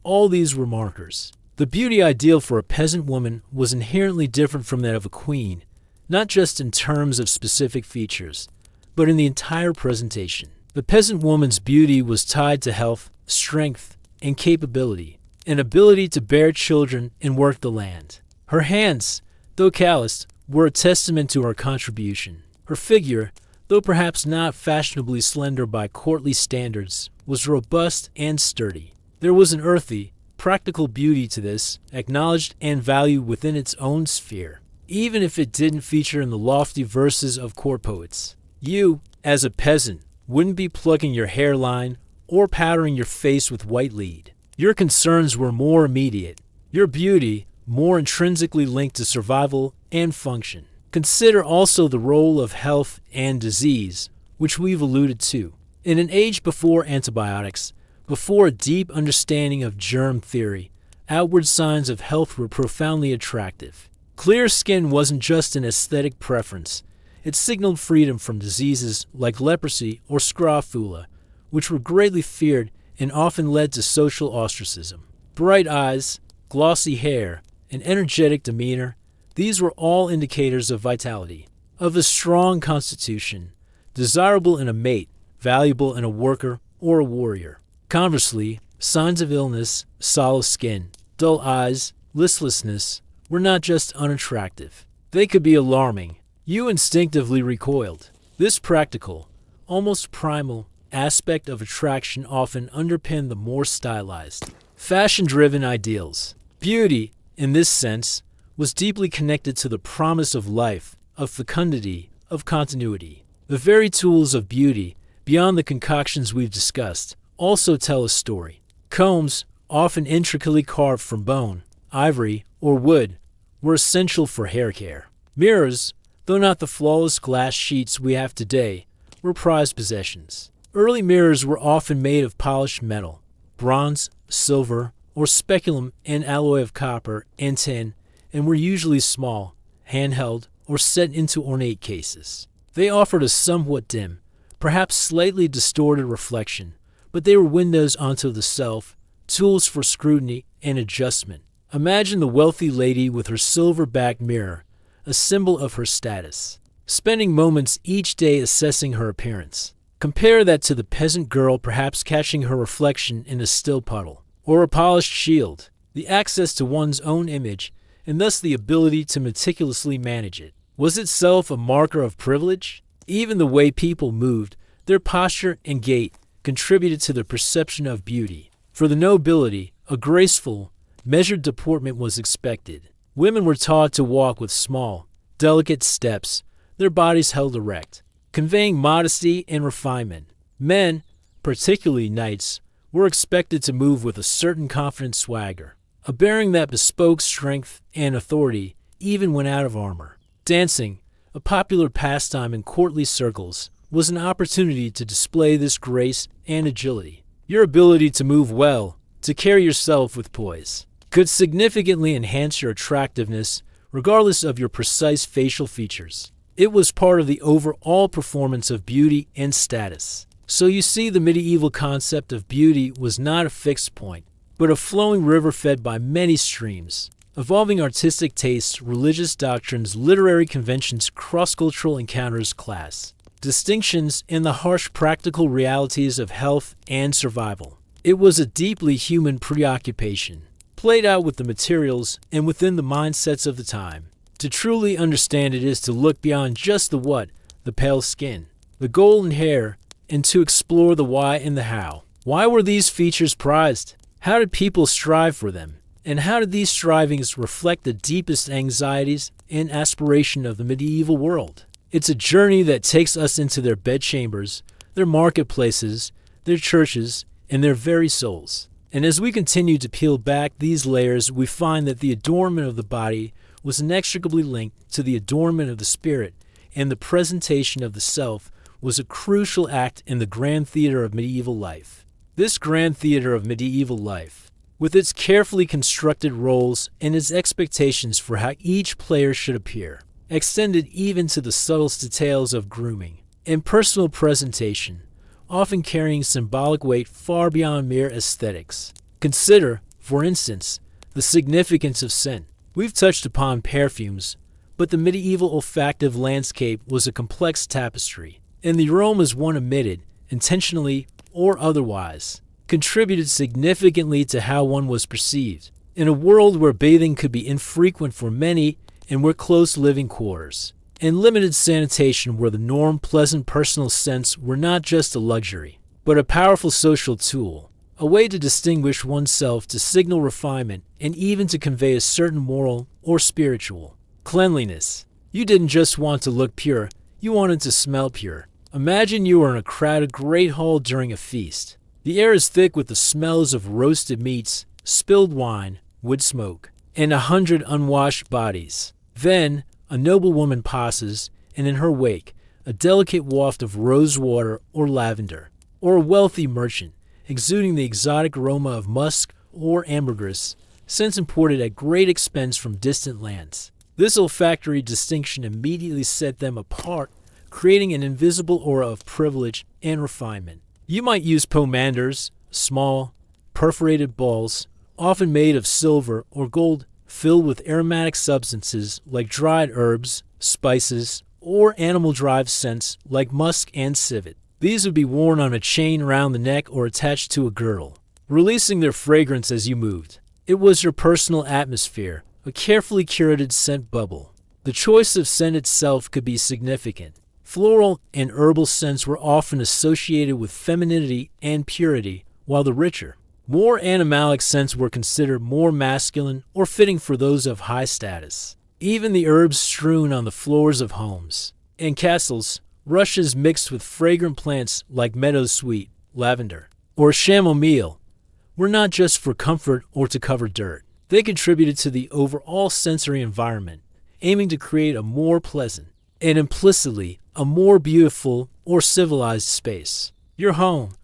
all these were markers. The beauty ideal for a peasant woman was inherently different from that of a queen, not just in terms of specific features, but in the entire presentation. The peasant woman's beauty was tied to health, strength, and capability, an ability to bear children and work the land. Her hands, though calloused, were a testament to her contribution. Her figure, though perhaps not fashionably slender by courtly standards, was robust and sturdy. There was an earthy, practical beauty to this, acknowledged and valued within its own sphere, even if it didn't feature in the lofty verses of court poets. You, as a peasant, wouldn't be plucking your hairline or powdering your face with white lead. Your concerns were more immediate, your beauty more intrinsically linked to survival and function. Consider also the role of health and disease, which we've alluded to. In an age before antibiotics, before a deep understanding of germ theory, outward signs of health were profoundly attractive. Clear skin wasn't just an aesthetic preference. It signaled freedom from diseases like leprosy or scrofula, which were greatly feared and often led to social ostracism. Bright eyes, glossy hair, and energetic demeanor, these were all indicators of vitality, of a strong constitution, desirable in a mate, valuable in a worker or a warrior. Conversely, signs of illness, sallow skin, dull eyes, listlessness, were not just unattractive. They could be alarming. You instinctively recoiled. This practical, almost primal, aspect of attraction often underpinned the more stylized, fashion-driven ideals. Beauty, in this sense, was deeply connected to the promise of life, of fecundity, of continuity. The very tools of beauty, beyond the concoctions we've discussed, also tell a story. Combs, often intricately carved from bone, ivory, or wood, were essential for hair care. Mirrors, though not the flawless glass sheets we have today, were prized possessions. Early mirrors were often made of polished metal, bronze, silver, or speculum and alloy of copper and tin, and were usually small, handheld, or set into ornate cases. They offered a somewhat dim, perhaps slightly distorted reflection, but they were windows onto the self, tools for scrutiny and adjustment. Imagine the wealthy lady with her silver-backed mirror, a symbol of her status, spending moments each day assessing her appearance. Compare that to the peasant girl perhaps catching her reflection in a still puddle, or a polished shield, the access to one's own image, and thus the ability to meticulously manage it. Was itself a marker of privilege? Even the way people moved, their posture and gait, contributed to the perception of beauty. For the nobility, a graceful, measured deportment was expected. Women were taught to walk with small, delicate steps, their bodies held erect, conveying modesty and refinement. Men, particularly knights, were expected to move with a certain confident swagger, a bearing that bespoke strength and authority even when out of armor. Dancing, a popular pastime in courtly circles, was an opportunity to display this grace and agility. Your ability to move well, to carry yourself with poise, could significantly enhance your attractiveness regardless of your precise facial features. It was part of the overall performance of beauty and status. So you see, the medieval concept of beauty was not a fixed point, but a flowing river fed by many streams. Evolving artistic tastes, religious doctrines, literary conventions, cross-cultural encounters, class distinctions, and the harsh practical realities of health and survival. It was a deeply human preoccupation, played out with the materials and within the mindsets of the time. To truly understand it is to look beyond just the what, the pale skin, the golden hair, and to explore the why and the how. Why were these features prized? How did people strive for them? And how did these strivings reflect the deepest anxieties and aspiration of the medieval world? It's a journey that takes us into their bedchambers, their marketplaces, their churches, and their very souls. And as we continue to peel back these layers, we find that the adornment of the body was inextricably linked to the adornment of the spirit, and the presentation of the self was a crucial act in the grand theater of medieval life. This grand theater of medieval life, with its carefully constructed roles and its expectations for how each player should appear, extended even to the subtlest details of grooming and personal presentation, often carrying symbolic weight far beyond mere aesthetics. Consider, for instance, the significance of scent. We've touched upon perfumes, but the medieval olfactive landscape was a complex tapestry, and the aromas one emitted, intentionally or otherwise, contributed significantly to how one was perceived. In a world where bathing could be infrequent for many and where close living quarters and limited sanitation were the norm, pleasant personal scents were not just a luxury, but a powerful social tool, a way to distinguish oneself, to signal refinement, and even to convey a certain moral or spiritual cleanliness. You didn't just want to look pure, you wanted to smell pure. Imagine you are in a crowded great hall during a feast. The air is thick with the smells of roasted meats, spilled wine, wood smoke, and 100 unwashed bodies. Then, a noble woman passes, and in her wake, a delicate waft of rose water or lavender, or a wealthy merchant, exuding the exotic aroma of musk or ambergris, scents imported at great expense from distant lands. This olfactory distinction immediately set them apart, creating an invisible aura of privilege and refinement. You might use pomanders, small, perforated balls, often made of silver or gold, filled with aromatic substances like dried herbs, spices, or animal-derived scents like musk and civet. These would be worn on a chain around the neck or attached to a girdle, releasing their fragrance as you moved. It was your personal atmosphere, a carefully curated scent bubble. The choice of scent itself could be significant. Floral and herbal scents were often associated with femininity and purity, while the richer, more animalic scents were considered more masculine or fitting for those of high status. Even the herbs strewn on the floors of homes and castles, rushes mixed with fragrant plants like meadowsweet, lavender, or chamomile, were not just for comfort or to cover dirt. They contributed to the overall sensory environment, aiming to create a more pleasant and implicitly a more beautiful or civilized space. Your home,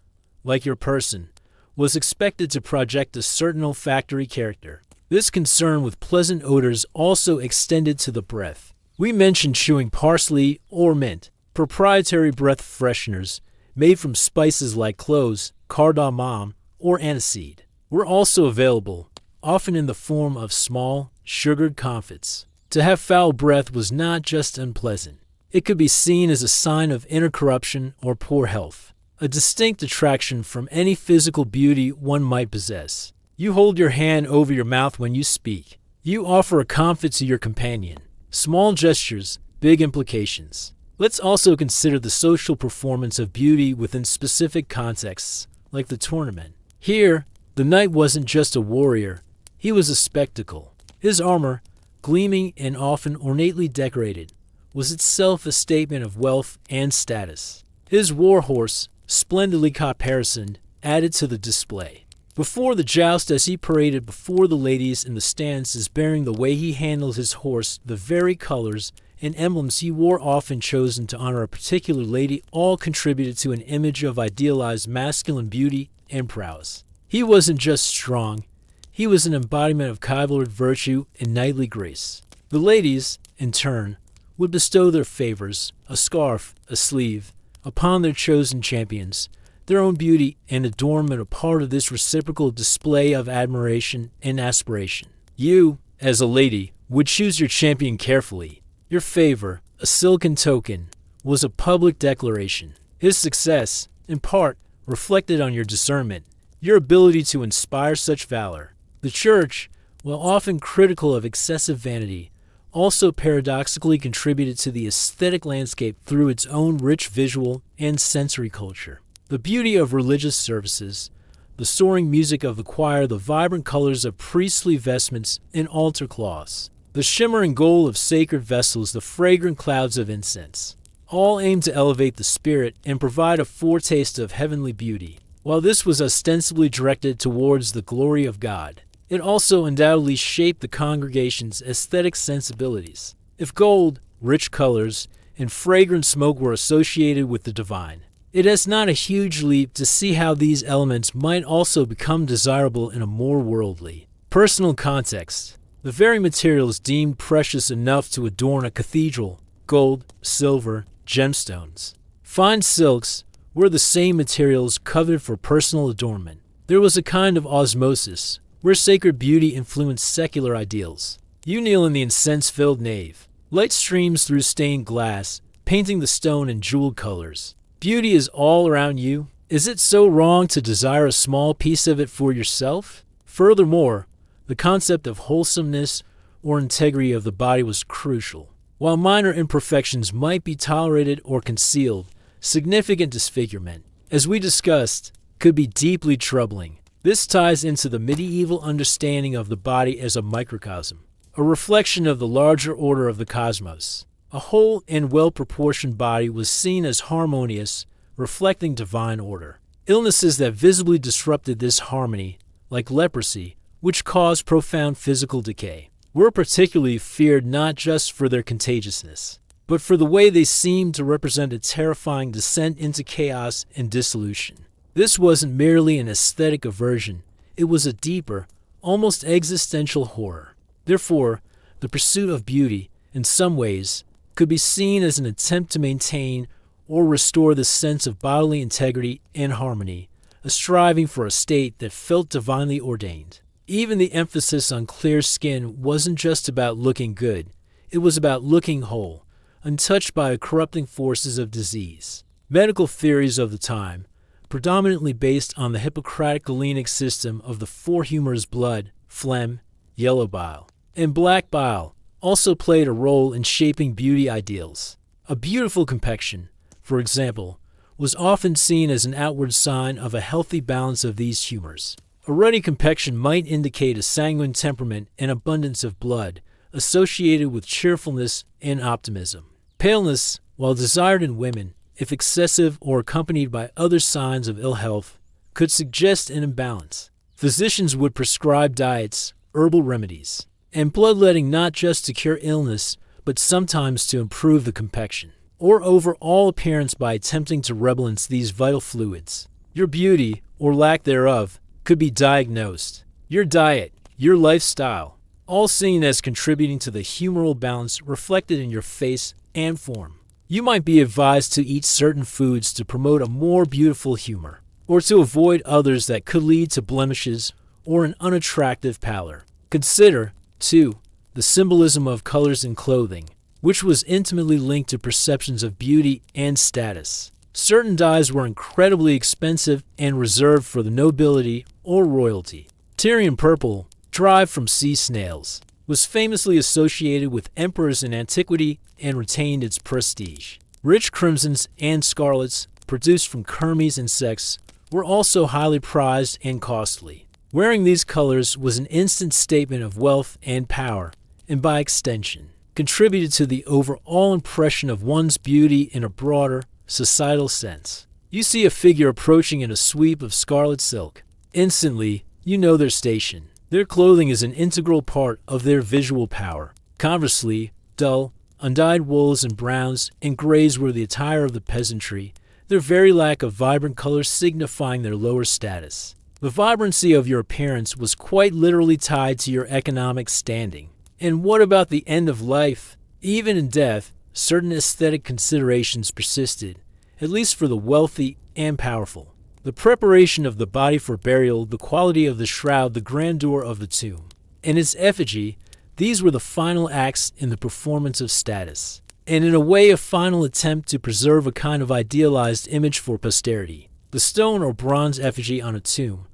like your person, was expected to project a certain olfactory character. This concern with pleasant odors also extended to the breath. We mentioned chewing parsley or mint, proprietary breath fresheners made from spices like cloves, cardamom, or aniseed, were also available, often in the form of small, sugared comfits. To have foul breath was not just unpleasant. It could be seen as a sign of inner corruption or poor health, a distinct detraction from any physical beauty one might possess. You hold your hand over your mouth when you speak. You offer a comfort to your companion. Small gestures, big implications. Let's also consider the social performance of beauty within specific contexts, like the tournament. Here, the knight wasn't just a warrior, he was a spectacle. His armor, gleaming and often ornately decorated, was itself a statement of wealth and status. His war horse, splendidly caparisoned, added to the display. Before the joust, as he paraded before the ladies in the stances, bearing the way he handled his horse, the very colors and emblems he wore, often chosen to honor a particular lady, all contributed to an image of idealized masculine beauty and prowess. He wasn't just strong, he was an embodiment of chivalric virtue and knightly grace. The ladies, in turn, would bestow their favors, a scarf, a sleeve, upon their chosen champions, their own beauty and adornment a part of this reciprocal display of admiration and aspiration. You, as a lady, would choose your champion carefully. Your favor, a silken token, was a public declaration. His success, in part, reflected on your discernment, your ability to inspire such valor. The church, while often critical of excessive vanity, also paradoxically contributed to the aesthetic landscape through its own rich visual and sensory culture. The beauty of religious services, the soaring music of the choir, the vibrant colors of priestly vestments and altar cloths, the shimmering gold of sacred vessels, the fragrant clouds of incense, all aimed to elevate the spirit and provide a foretaste of heavenly beauty. While this was ostensibly directed towards the glory of God, it also undoubtedly shaped the congregation's aesthetic sensibilities. If gold, rich colors, and fragrant smoke were associated with the divine. It is not a huge leap to see how these elements might also become desirable in a more worldly, personal context. The very materials deemed precious enough to adorn a cathedral, gold, silver, gemstones, fine silks, were the same materials coveted for personal adornment. There was a kind of osmosis, where sacred beauty influenced secular ideals. You kneel in the incense-filled nave. Light streams through stained glass, painting the stone in jeweled colors. Beauty is all around you. Is it so wrong to desire a small piece of it for yourself? Furthermore, the concept of wholesomeness or integrity of the body was crucial. While minor imperfections might be tolerated or concealed, significant disfigurement, as we discussed, could be deeply troubling. This ties into the medieval understanding of the body as a microcosm, a reflection of the larger order of the cosmos. A whole and well-proportioned body was seen as harmonious, reflecting divine order. Illnesses that visibly disrupted this harmony, like leprosy, which caused profound physical decay, were particularly feared not just for their contagiousness, but for the way they seemed to represent a terrifying descent into chaos and dissolution. This wasn't merely an aesthetic aversion, it was a deeper, almost existential horror. Therefore, the pursuit of beauty, in some ways, could be seen as an attempt to maintain or restore the sense of bodily integrity and harmony, a striving for a state that felt divinely ordained. Even the emphasis on clear skin wasn't just about looking good, it was about looking whole, untouched by corrupting forces of disease. Medical theories of the time, predominantly based on the Hippocratic Galenic system of the four humors blood, phlegm, yellow bile, and black bile, also played a role in shaping beauty ideals. A beautiful complexion, for example, was often seen as an outward sign of a healthy balance of these humors. A ruddy complexion might indicate a sanguine temperament and abundance of blood, associated with cheerfulness and optimism. Paleness, while desired in women, if excessive or accompanied by other signs of ill health, could suggest an imbalance. Physicians would prescribe diets, herbal remedies, and bloodletting not just to cure illness, but sometimes to improve the complexion, or overall appearance by attempting to rebalance these vital fluids. Your beauty, or lack thereof, could be diagnosed. Your diet, your lifestyle, all seen as contributing to the humoral balance reflected in your face and form. You might be advised to eat certain foods to promote a more beautiful humor, or to avoid others that could lead to blemishes or an unattractive pallor. Consider, too, the symbolism of colors in clothing, which was intimately linked to perceptions of beauty and status. Certain dyes were incredibly expensive and reserved for the nobility or royalty. Tyrian purple, derived from sea snails, was famously associated with emperors in antiquity and retained its prestige. Rich crimsons and scarlets, produced from Kermes insects, were also highly prized and costly. Wearing these colors was an instant statement of wealth and power, and by extension, contributed to the overall impression of one's beauty in a broader, societal sense. You see a figure approaching in a sweep of scarlet silk. Instantly, you know their station. Their clothing is an integral part of their visual power. Conversely, dull, undyed wools and browns and grays were the attire of the peasantry, their very lack of vibrant colors signifying their lower status. The vibrancy of your appearance was quite literally tied to your economic standing. And what about the end of life? Even in death, certain aesthetic considerations persisted, at least for the wealthy and powerful. The preparation of the body for burial, the quality of the shroud, the grandeur of the tomb, and its effigy, these were the final acts in the performance of status, and in a way a final attempt to preserve a kind of idealized image for posterity. The stone or bronze effigy on a tomb,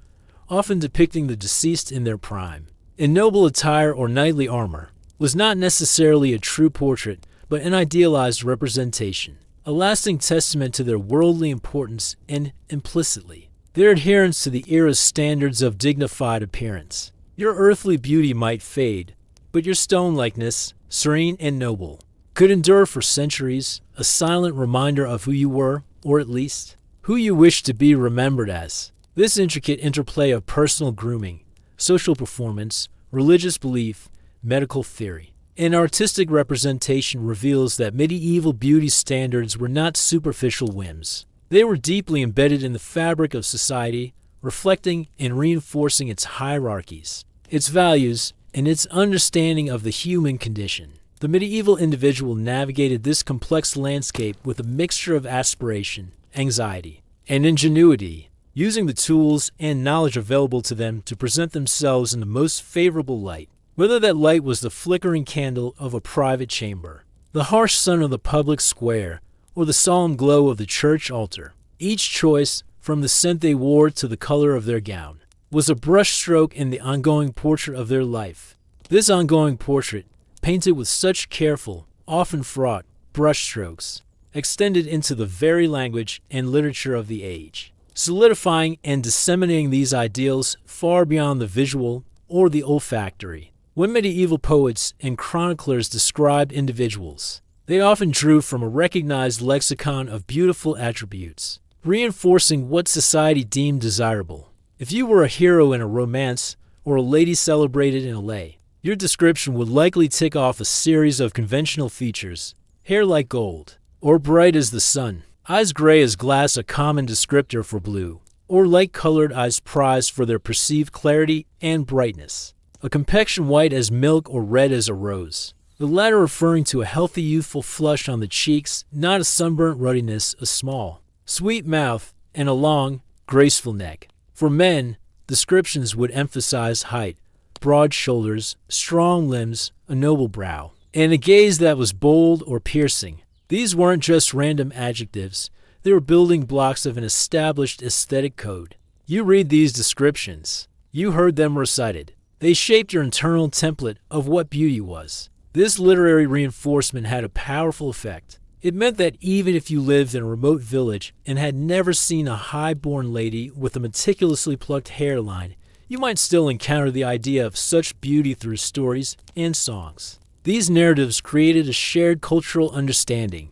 often depicting the deceased in their prime, in noble attire or knightly armor, was not necessarily a true portrait, but an idealized representation, a lasting testament to their worldly importance and, implicitly, their adherence to the era's standards of dignified appearance. Your earthly beauty might fade, but your stone-likeness, serene and noble, could endure for centuries, a silent reminder of who you were, or at least, who you wish to be remembered as. This intricate interplay of personal grooming, social performance, religious belief, medical theory, An artistic representation reveals that medieval beauty standards were not superficial whims. They were deeply embedded in the fabric of society, reflecting and reinforcing its hierarchies, its values, and its understanding of the human condition. The medieval individual navigated this complex landscape with a mixture of aspiration, anxiety, and ingenuity, using the tools and knowledge available to them to present themselves in the most favorable light. Whether that light was the flickering candle of a private chamber, the harsh sun of the public square, or the solemn glow of the church altar, each choice, from the scent they wore to the color of their gown, was a brushstroke in the ongoing portrait of their life. This ongoing portrait, painted with such careful, often fraught, brushstrokes, extended into the very language and literature of the age, solidifying and disseminating these ideals far beyond the visual or the olfactory. When medieval poets and chroniclers described individuals, they often drew from a recognized lexicon of beautiful attributes, reinforcing what society deemed desirable. If you were a hero in a romance or a lady celebrated in a lay, your description would likely tick off a series of conventional features: hair like gold, or bright as the sun, eyes gray as glass, a common descriptor for blue, or light-colored eyes prized for their perceived clarity and brightness, a complexion white as milk or red as a rose, the latter referring to a healthy youthful flush on the cheeks, not a sunburnt ruddiness, a small, sweet mouth, and a long, graceful neck. For men, descriptions would emphasize height, broad shoulders, strong limbs, a noble brow, and a gaze that was bold or piercing. These weren't just random adjectives, they were building blocks of an established aesthetic code. You read these descriptions, you heard them recited. They shaped your internal template of what beauty was. This literary reinforcement had a powerful effect. It meant that even if you lived in a remote village and had never seen a high-born lady with a meticulously plucked hairline, you might still encounter the idea of such beauty through stories and songs. These narratives created a shared cultural understanding,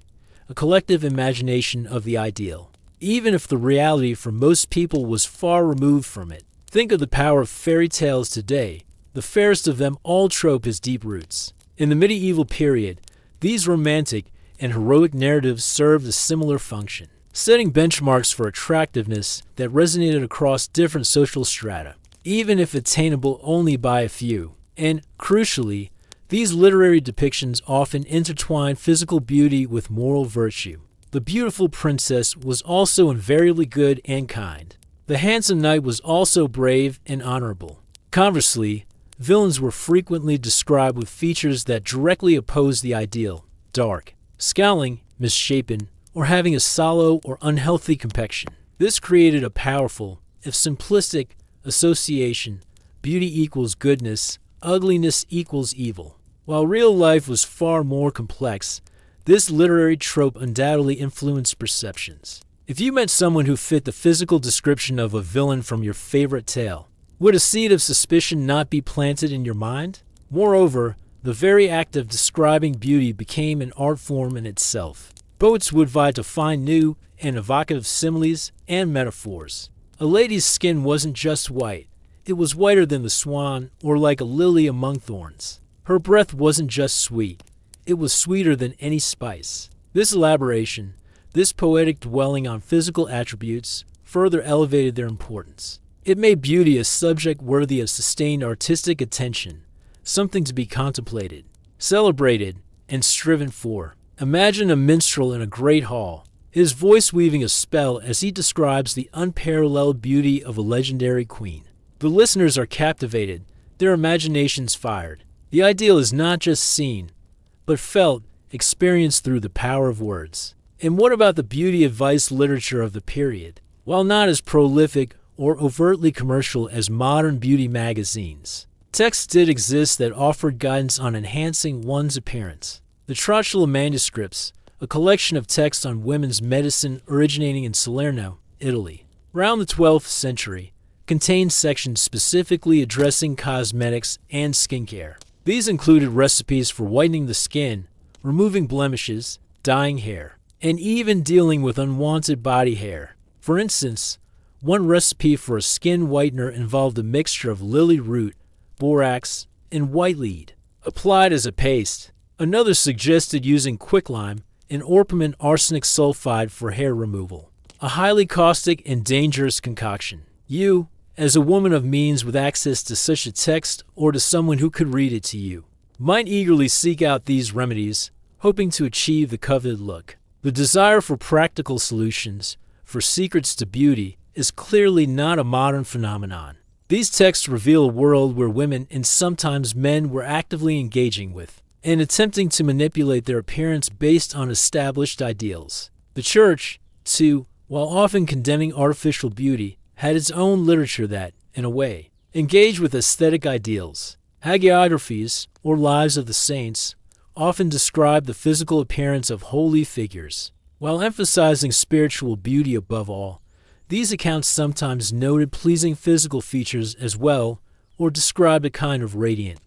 a collective imagination of the ideal, even if the reality for most people was far removed from it. Think of the power of fairy tales today. The fairest of them all trope has deep roots. In the medieval period, these romantic and heroic narratives served a similar function, setting benchmarks for attractiveness that resonated across different social strata, even if attainable only by a few. And, crucially, these literary depictions often intertwined physical beauty with moral virtue. The beautiful princess was also invariably good and kind. The handsome knight was also brave and honorable. Conversely, villains were frequently described with features that directly opposed the ideal: dark, scowling, misshapen, or having a sallow or unhealthy complexion. This created a powerful, if simplistic, association: beauty equals goodness, ugliness equals evil. While real life was far more complex, this literary trope undoubtedly influenced perceptions. If you met someone who fit the physical description of a villain from your favorite tale, would a seed of suspicion not be planted in your mind? Moreover, the very act of describing beauty became an art form in itself. Poets would vie to find new and evocative similes and metaphors. A lady's skin wasn't just white, it was whiter than the swan or like a lily among thorns. Her breath wasn't just sweet, it was sweeter than any spice. This elaboration, this poetic dwelling on physical attributes, further elevated their importance. It made beauty a subject worthy of sustained artistic attention, something to be contemplated, celebrated, and striven for. Imagine a minstrel in a great hall, his voice weaving a spell as he describes the unparalleled beauty of a legendary queen. The listeners are captivated, their imaginations fired. The ideal is not just seen, but felt, experienced through the power of words. And what about the beauty advice literature of the period? While not as prolific or overtly commercial as modern beauty magazines, texts did exist that offered guidance on enhancing one's appearance. The Tranquil manuscripts, a collection of texts on women's medicine originating in Salerno, Italy, around the 12th century, contained sections specifically addressing cosmetics and skincare. These included recipes for whitening the skin, removing blemishes, dyeing hair, and even dealing with unwanted body hair. For instance, one recipe for a skin whitener involved a mixture of lily root, borax, and white lead, applied as a paste. Another suggested using quicklime and orpiment arsenic sulfide for hair removal. A highly caustic and dangerous concoction. You, as a woman of means with access to such a text or to someone who could read it to you, might eagerly seek out these remedies, hoping to achieve the coveted look. The desire for practical solutions, for secrets to beauty, is clearly not a modern phenomenon. These texts reveal a world where women and sometimes men were actively engaging with and attempting to manipulate their appearance based on established ideals. The church, too, while often condemning artificial beauty, had its own literature that, in a way, engaged with aesthetic ideals. Hagiographies, or lives of the saints, often describe the physical appearance of holy figures. While emphasizing spiritual beauty above all, these accounts sometimes noted pleasing physical features as well, or described a kind of radiant,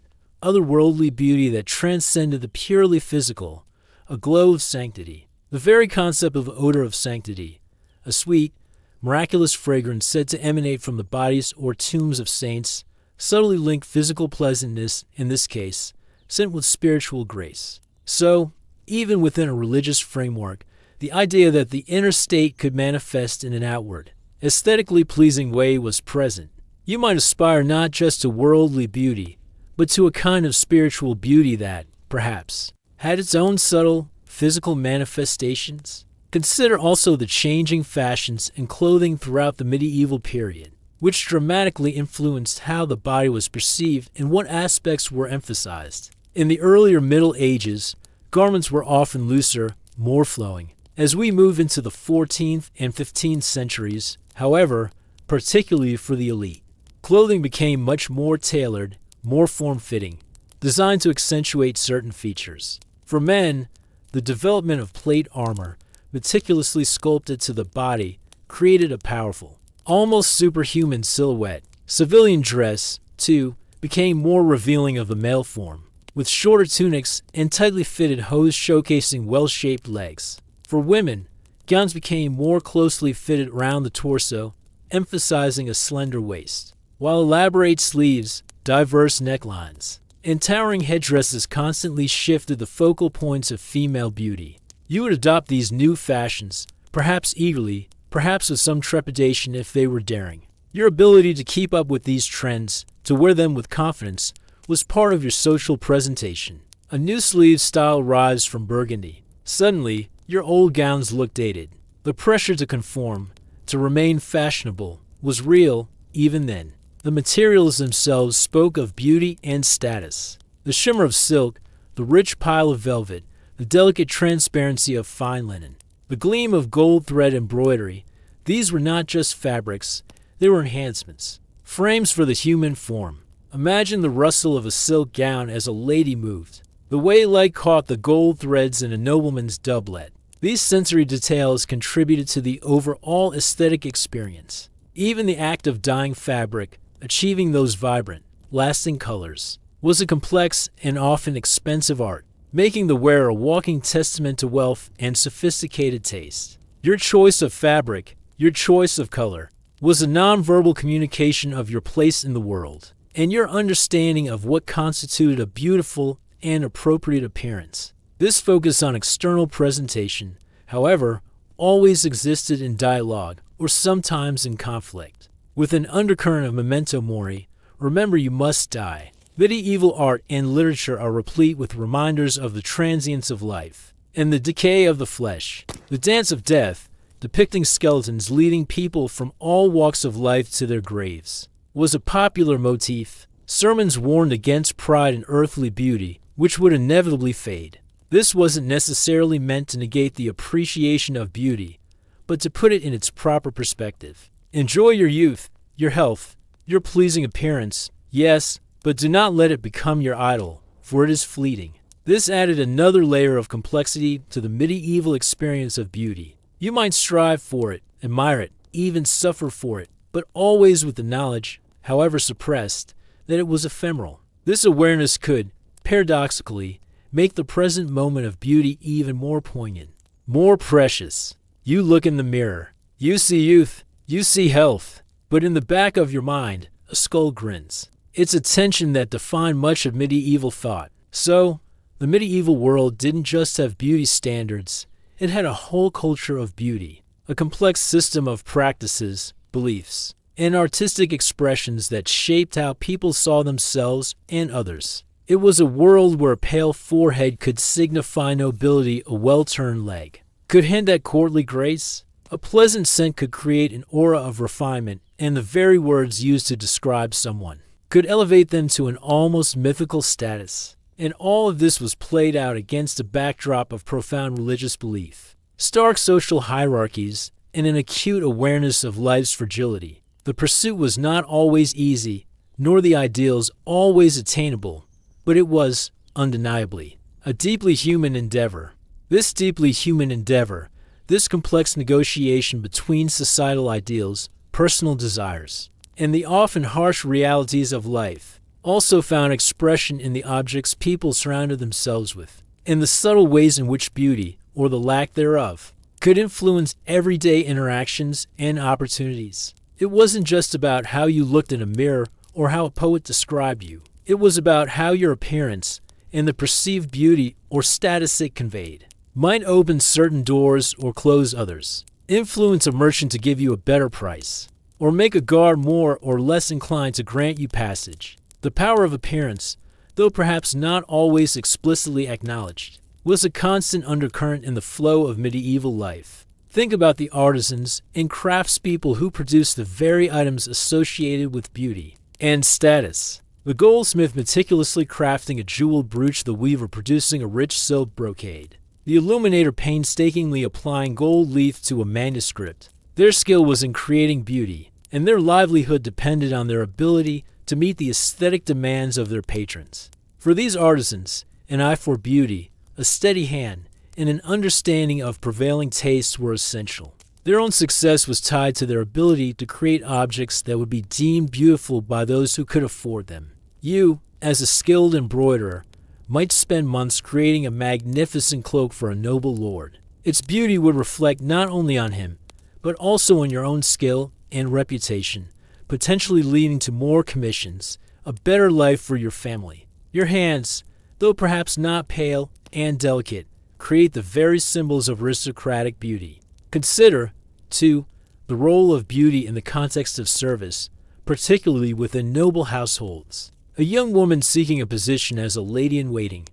otherworldly beauty that transcended the purely physical, a glow of sanctity. The very concept of odor of sanctity, a sweet, miraculous fragrance said to emanate from the bodies or tombs of saints, subtly linked physical pleasantness, in this case, sent with spiritual grace. So, even within a religious framework, the idea that the inner state could manifest in an outward, aesthetically pleasing way was present. You might aspire not just to worldly beauty, but to a kind of spiritual beauty that, perhaps, had its own subtle, physical manifestations. Consider also the changing fashions and clothing throughout the medieval period, which dramatically influenced how the body was perceived and what aspects were emphasized. In the earlier Middle Ages, garments were often looser, more flowing. As we move into the 14th and 15th centuries, however, particularly for the elite, clothing became much more tailored, more form-fitting, designed to accentuate certain features. For men, the development of plate armor, meticulously sculpted to the body, created a powerful, almost superhuman silhouette. Civilian dress, too, became more revealing of the male form, with shorter tunics and tightly fitted hose showcasing well-shaped legs. For women, gowns became more closely fitted around the torso, emphasizing a slender waist, while elaborate sleeves, diverse necklines, and towering headdresses constantly shifted the focal points of female beauty. You would adopt these new fashions, perhaps eagerly, perhaps with some trepidation if they were daring. Your ability to keep up with these trends, to wear them with confidence, was part of your social presentation. A new sleeve style arrives from Burgundy. Suddenly, your old gowns looked dated. The pressure to conform, to remain fashionable, was real even then. The materials themselves spoke of beauty and status. The shimmer of silk, the rich pile of velvet, the delicate transparency of fine linen, the gleam of gold thread embroidery, these were not just fabrics, they were enhancements, frames for the human form. Imagine the rustle of a silk gown as a lady moved, the way light caught the gold threads in a nobleman's doublet. These sensory details contributed to the overall aesthetic experience. Even the act of dyeing fabric, achieving those vibrant, lasting colors, was a complex and often expensive art, making the wearer a walking testament to wealth and sophisticated taste. Your choice of fabric, your choice of color, was a nonverbal communication of your place in the world, and your understanding of what constituted a beautiful and appropriate appearance. This focus on external presentation, however, always existed in dialogue or sometimes in conflict. With an undercurrent of memento mori, remember you must die. Medieval art and literature are replete with reminders of the transience of life and the decay of the flesh. The dance of death, depicting skeletons leading people from all walks of life to their graves, was a popular motif. Sermons warned against pride in earthly beauty, which would inevitably fade. This wasn't necessarily meant to negate the appreciation of beauty, but to put it in its proper perspective. Enjoy your youth, your health, your pleasing appearance, yes, but do not let it become your idol, for it is fleeting. This added another layer of complexity to the medieval experience of beauty. You might strive for it, admire it, even suffer for it, but always with the knowledge, however suppressed, that it was ephemeral. This awareness could, paradoxically, make the present moment of beauty even more poignant, more precious. You look in the mirror. You see youth. You see health. But in the back of your mind, a skull grins. It's a tension that defined much of medieval thought. So, the medieval world didn't just have beauty standards, it had a whole culture of beauty, a complex system of practices, beliefs, and artistic expressions that shaped how people saw themselves and others. It was a world where a pale forehead could signify nobility, a well-turned leg could hint at courtly grace, a pleasant scent could create an aura of refinement, and the very words used to describe someone could elevate them to an almost mythical status. And all of this was played out against a backdrop of profound religious belief, stark social hierarchies, and an acute awareness of life's fragility. The pursuit was not always easy, nor the ideals always attainable, but it was, undeniably, a deeply human endeavor. This deeply human endeavor, this complex negotiation between societal ideals, personal desires, and the often harsh realities of life, also found expression in the objects people surrounded themselves with, and the subtle ways in which beauty, or the lack thereof, could influence everyday interactions and opportunities. It wasn't just about how you looked in a mirror or how a poet described you. It was about how your appearance and the perceived beauty or status it conveyed might open certain doors or close others, influence a merchant to give you a better price, or make a guard more or less inclined to grant you passage. The power of appearance, though perhaps not always explicitly acknowledged, was a constant undercurrent in the flow of medieval life. Think about the artisans and craftspeople who produced the very items associated with beauty and status. The goldsmith meticulously crafting a jeweled brooch, the weaver producing a rich silk brocade, the illuminator painstakingly applying gold leaf to a manuscript. Their skill was in creating beauty, and their livelihood depended on their ability to meet the aesthetic demands of their patrons. For these artisans, an eye for beauty, a steady hand, and an understanding of prevailing tastes were essential. Their own success was tied to their ability to create objects that would be deemed beautiful by those who could afford them. You, as a skilled embroiderer, might spend months creating a magnificent cloak for a noble lord. Its beauty would reflect not only on him, but also on your own skill and reputation, potentially leading to more commissions, a better life for your family. Your hands, though perhaps not pale and delicate, create the very symbols of aristocratic beauty. Consider, too, the role of beauty in the context of service, particularly within noble households. A young woman seeking a position as a lady-in-waiting,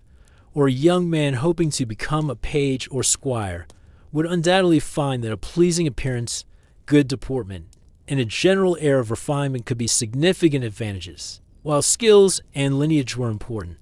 or a young man hoping to become a page or squire, would undoubtedly find that a pleasing appearance, good deportment, and a general air of refinement could be significant advantages. While skills and lineage were important,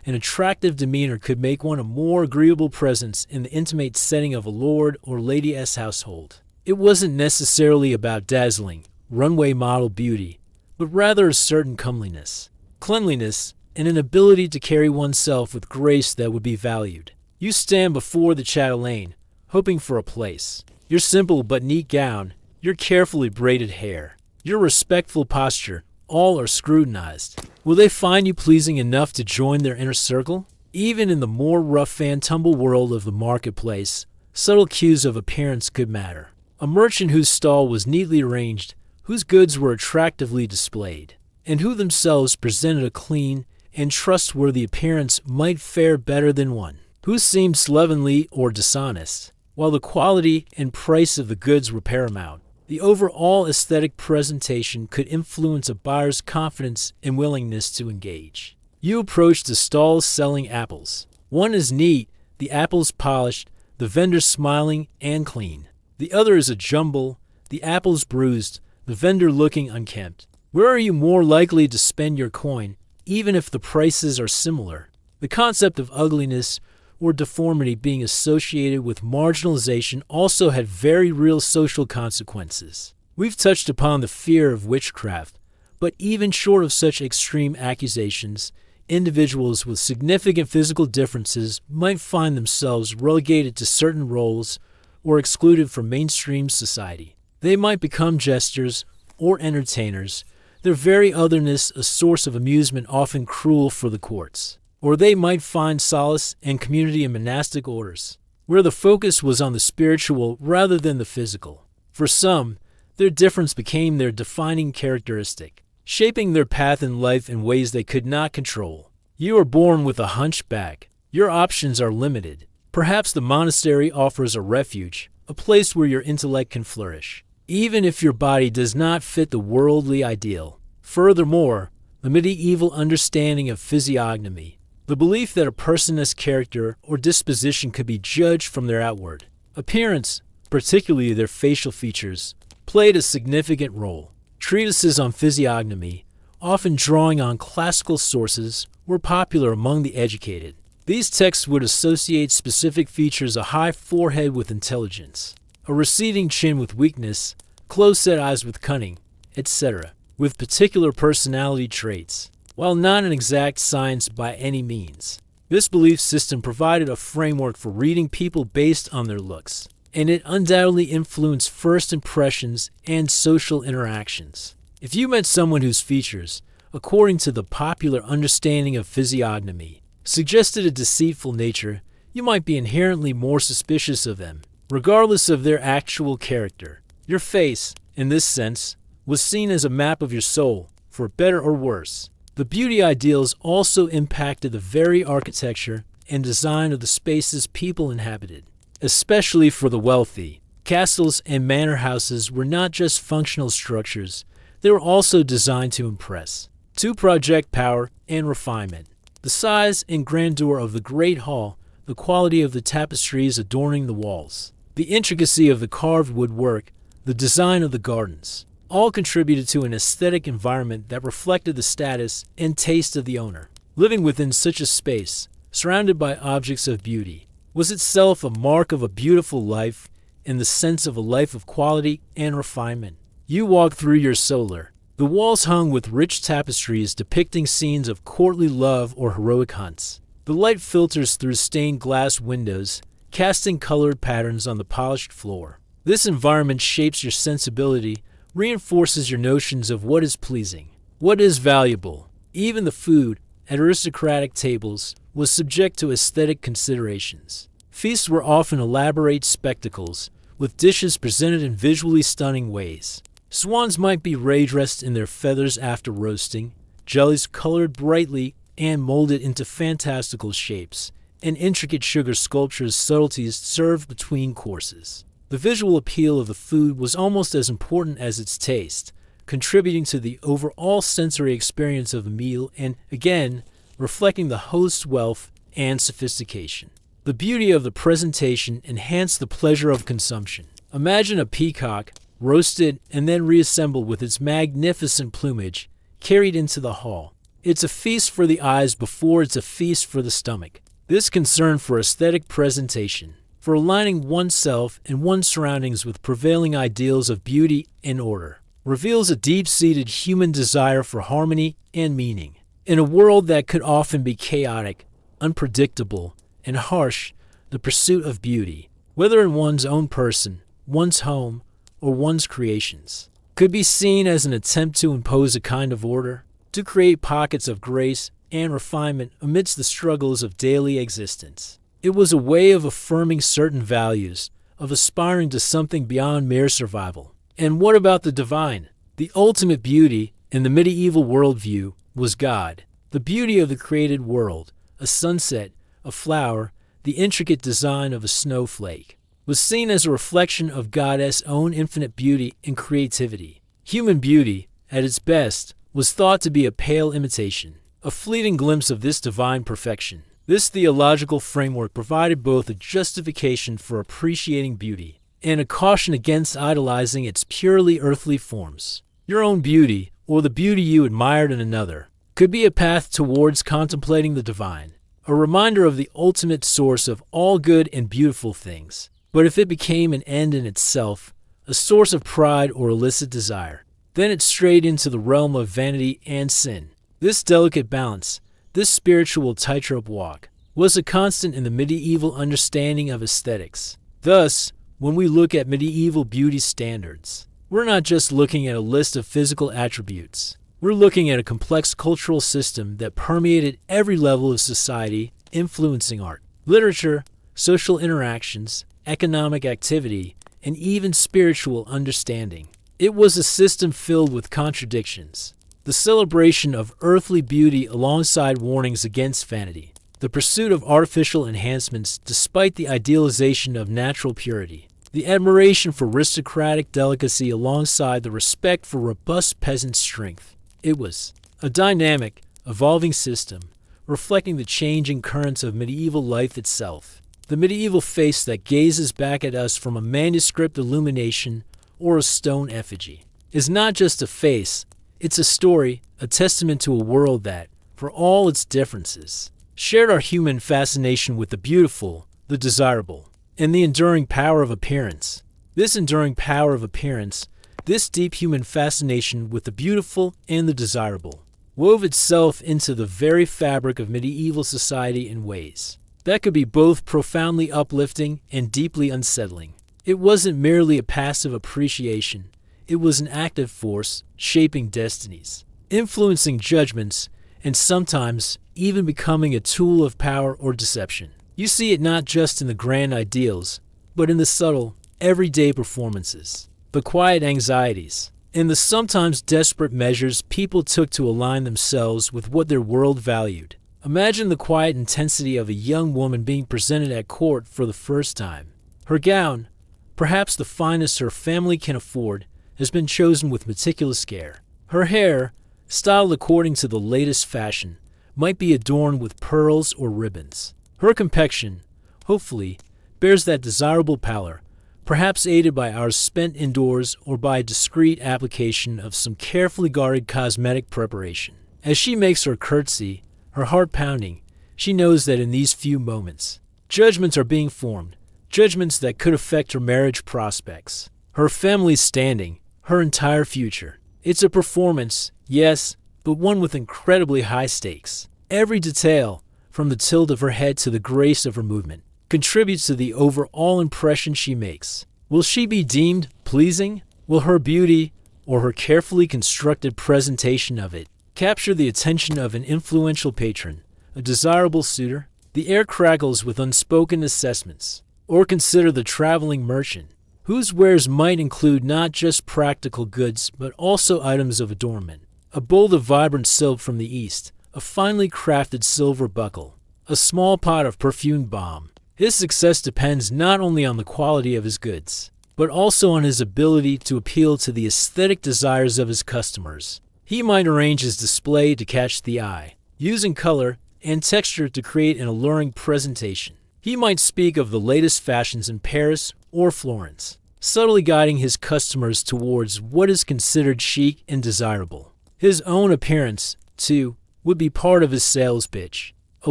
an attractive demeanor could make one a more agreeable presence in the intimate setting of a lord or lady's household. It wasn't necessarily about dazzling, runway model beauty, but rather a certain comeliness, cleanliness, and an ability to carry oneself with grace that would be valued. You stand before the chatelaine, hoping for a place. Your simple but neat gown, your carefully braided hair, your respectful posture, all are scrutinized. Will they find you pleasing enough to join their inner circle? Even in the more rough and tumble world of the marketplace, subtle cues of appearance could matter. A merchant whose stall was neatly arranged, whose goods were attractively displayed, and who themselves presented a clean and trustworthy appearance might fare better than one who seemed slovenly or dishonest. While the quality and price of the goods were paramount, the overall aesthetic presentation could influence a buyer's confidence and willingness to engage. You approach the stall selling apples. One is neat, the apples polished, the vendor smiling and clean. The other is a jumble, the apples bruised, the vendor looking unkempt. Where are you more likely to spend your coin, even if the prices are similar? The concept of ugliness or deformity being associated with marginalization also had very real social consequences. We've touched upon the fear of witchcraft, but even short of such extreme accusations, individuals with significant physical differences might find themselves relegated to certain roles or excluded from mainstream society. They might become jesters or entertainers, their very otherness a source of amusement often cruel for the courts. Or they might find solace and community in monastic orders, where the focus was on the spiritual rather than the physical. For some, their difference became their defining characteristic, shaping their path in life in ways they could not control. You are born with a hunchback. Your options are limited. Perhaps the monastery offers a refuge, a place where your intellect can flourish, even if your body does not fit the worldly ideal. Furthermore, the medieval understanding of physiognomy, the belief that a person's character or disposition could be judged from their outward appearance, particularly their facial features, played a significant role. Treatises on physiognomy, often drawing on classical sources, were popular among the educated. These texts would associate specific features: a high forehead with intelligence, a receding chin with weakness, close-set eyes with cunning, etc., with particular personality traits. While not an exact science by any means, this belief system provided a framework for reading people based on their looks, and it undoubtedly influenced first impressions and social interactions. If you met someone whose features, according to the popular understanding of physiognomy, suggested a deceitful nature, you might be inherently more suspicious of them, regardless of their actual character. Your face, in this sense, was seen as a map of your soul, for better or worse. The beauty ideals also impacted the very architecture and design of the spaces people inhabited. Especially for the wealthy, castles and manor houses were not just functional structures, they were also designed to impress, to project power and refinement. The size and grandeur of the Great Hall, the quality of the tapestries adorning the walls, the intricacy of the carved woodwork, the design of the gardens, all contributed to an aesthetic environment that reflected the status and taste of the owner. Living within such a space, surrounded by objects of beauty, was itself a mark of a beautiful life in the sense of a life of quality and refinement. You walk through your solar. The walls hung with rich tapestries depicting scenes of courtly love or heroic hunts. The light filters through stained glass windows, casting colored patterns on the polished floor. This environment shapes your sensibility, reinforces your notions of what is pleasing, what is valuable. Even the food, at aristocratic tables, was subject to aesthetic considerations. Feasts were often elaborate spectacles, with dishes presented in visually stunning ways. Swans might be ray-dressed in their feathers after roasting, jellies colored brightly and molded into fantastical shapes, and intricate sugar sculptures subtleties served between courses. The visual appeal of the food was almost as important as its taste, contributing to the overall sensory experience of the meal and, again, reflecting the host's wealth and sophistication. The beauty of the presentation enhanced the pleasure of consumption. Imagine a peacock, roasted and then reassembled with its magnificent plumage, carried into the hall. It's a feast for the eyes before it's a feast for the stomach. This concern for aesthetic presentation, for aligning oneself and one's surroundings with prevailing ideals of beauty and order, reveals a deep-seated human desire for harmony and meaning. In a world that could often be chaotic, unpredictable, and harsh, the pursuit of beauty, whether in one's own person, one's home, or one's creations, could be seen as an attempt to impose a kind of order, to create pockets of grace and refinement amidst the struggles of daily existence. It was a way of affirming certain values, of aspiring to something beyond mere survival. And what about the divine? The ultimate beauty, in the medieval worldview, was God. The beauty of the created world, a sunset, a flower, the intricate design of a snowflake, was seen as a reflection of God's own infinite beauty and creativity. Human beauty, at its best, was thought to be a pale imitation, a fleeting glimpse of this divine perfection. This theological framework provided both a justification for appreciating beauty and a caution against idolizing its purely earthly forms. Your own beauty, or the beauty you admired in another, could be a path towards contemplating the divine, a reminder of the ultimate source of all good and beautiful things. But if it became an end in itself, a source of pride or illicit desire, then it strayed into the realm of vanity and sin. This delicate balance, this spiritual tightrope walk, was a constant in the medieval understanding of aesthetics. Thus, when we look at medieval beauty standards, we're not just looking at a list of physical attributes. We're looking at a complex cultural system that permeated every level of society, influencing art, literature, social interactions, economic activity, and even spiritual understanding. It was a system filled with contradictions, the celebration of earthly beauty alongside warnings against vanity, the pursuit of artificial enhancements despite the idealization of natural purity, the admiration for aristocratic delicacy alongside the respect for robust peasant strength. It was a dynamic, evolving system, reflecting the changing currents of medieval life itself. The medieval face that gazes back at us from a manuscript illumination or a stone effigy is not just a face, it's a story, a testament to a world that, for all its differences, shared our human fascination with the beautiful, the desirable, and the enduring power of appearance. This enduring power of appearance, this deep human fascination with the beautiful and the desirable, wove itself into the very fabric of medieval society in ways that could be both profoundly uplifting and deeply unsettling. It wasn't merely a passive appreciation, it was an active force shaping destinies, influencing judgments, and sometimes even becoming a tool of power or deception. You see it not just in the grand ideals, but in the subtle, everyday performances, the quiet anxieties, and the sometimes desperate measures people took to align themselves with what their world valued. Imagine the quiet intensity of a young woman being presented at court for the first time. Her gown, perhaps the finest her family can afford, has been chosen with meticulous care. Her hair, styled according to the latest fashion, might be adorned with pearls or ribbons. Her complexion, hopefully, bears that desirable pallor, perhaps aided by hours spent indoors or by a discreet application of some carefully guarded cosmetic preparation. As she makes her curtsy, her heart pounding, she knows that in these few moments, judgments are being formed, judgments that could affect her marriage prospects, her family's standing, her entire future. It's a performance, yes, but one with incredibly high stakes. Every detail, from the tilt of her head to the grace of her movement, contributes to the overall impression she makes. Will she be deemed pleasing? Will her beauty, or her carefully constructed presentation of it, capture the attention of an influential patron, a desirable suitor? The air crackles with unspoken assessments. Or consider the traveling merchant, whose wares might include not just practical goods but also items of adornment. A bolt of vibrant silk from the east, a finely crafted silver buckle, a small pot of perfumed balm. His success depends not only on the quality of his goods, but also on his ability to appeal to the aesthetic desires of his customers. He might arrange his display to catch the eye, using color and texture to create an alluring presentation. He might speak of the latest fashions in Paris or Florence, subtly guiding his customers towards what is considered chic and desirable. His own appearance, too, would be part of his sales pitch. A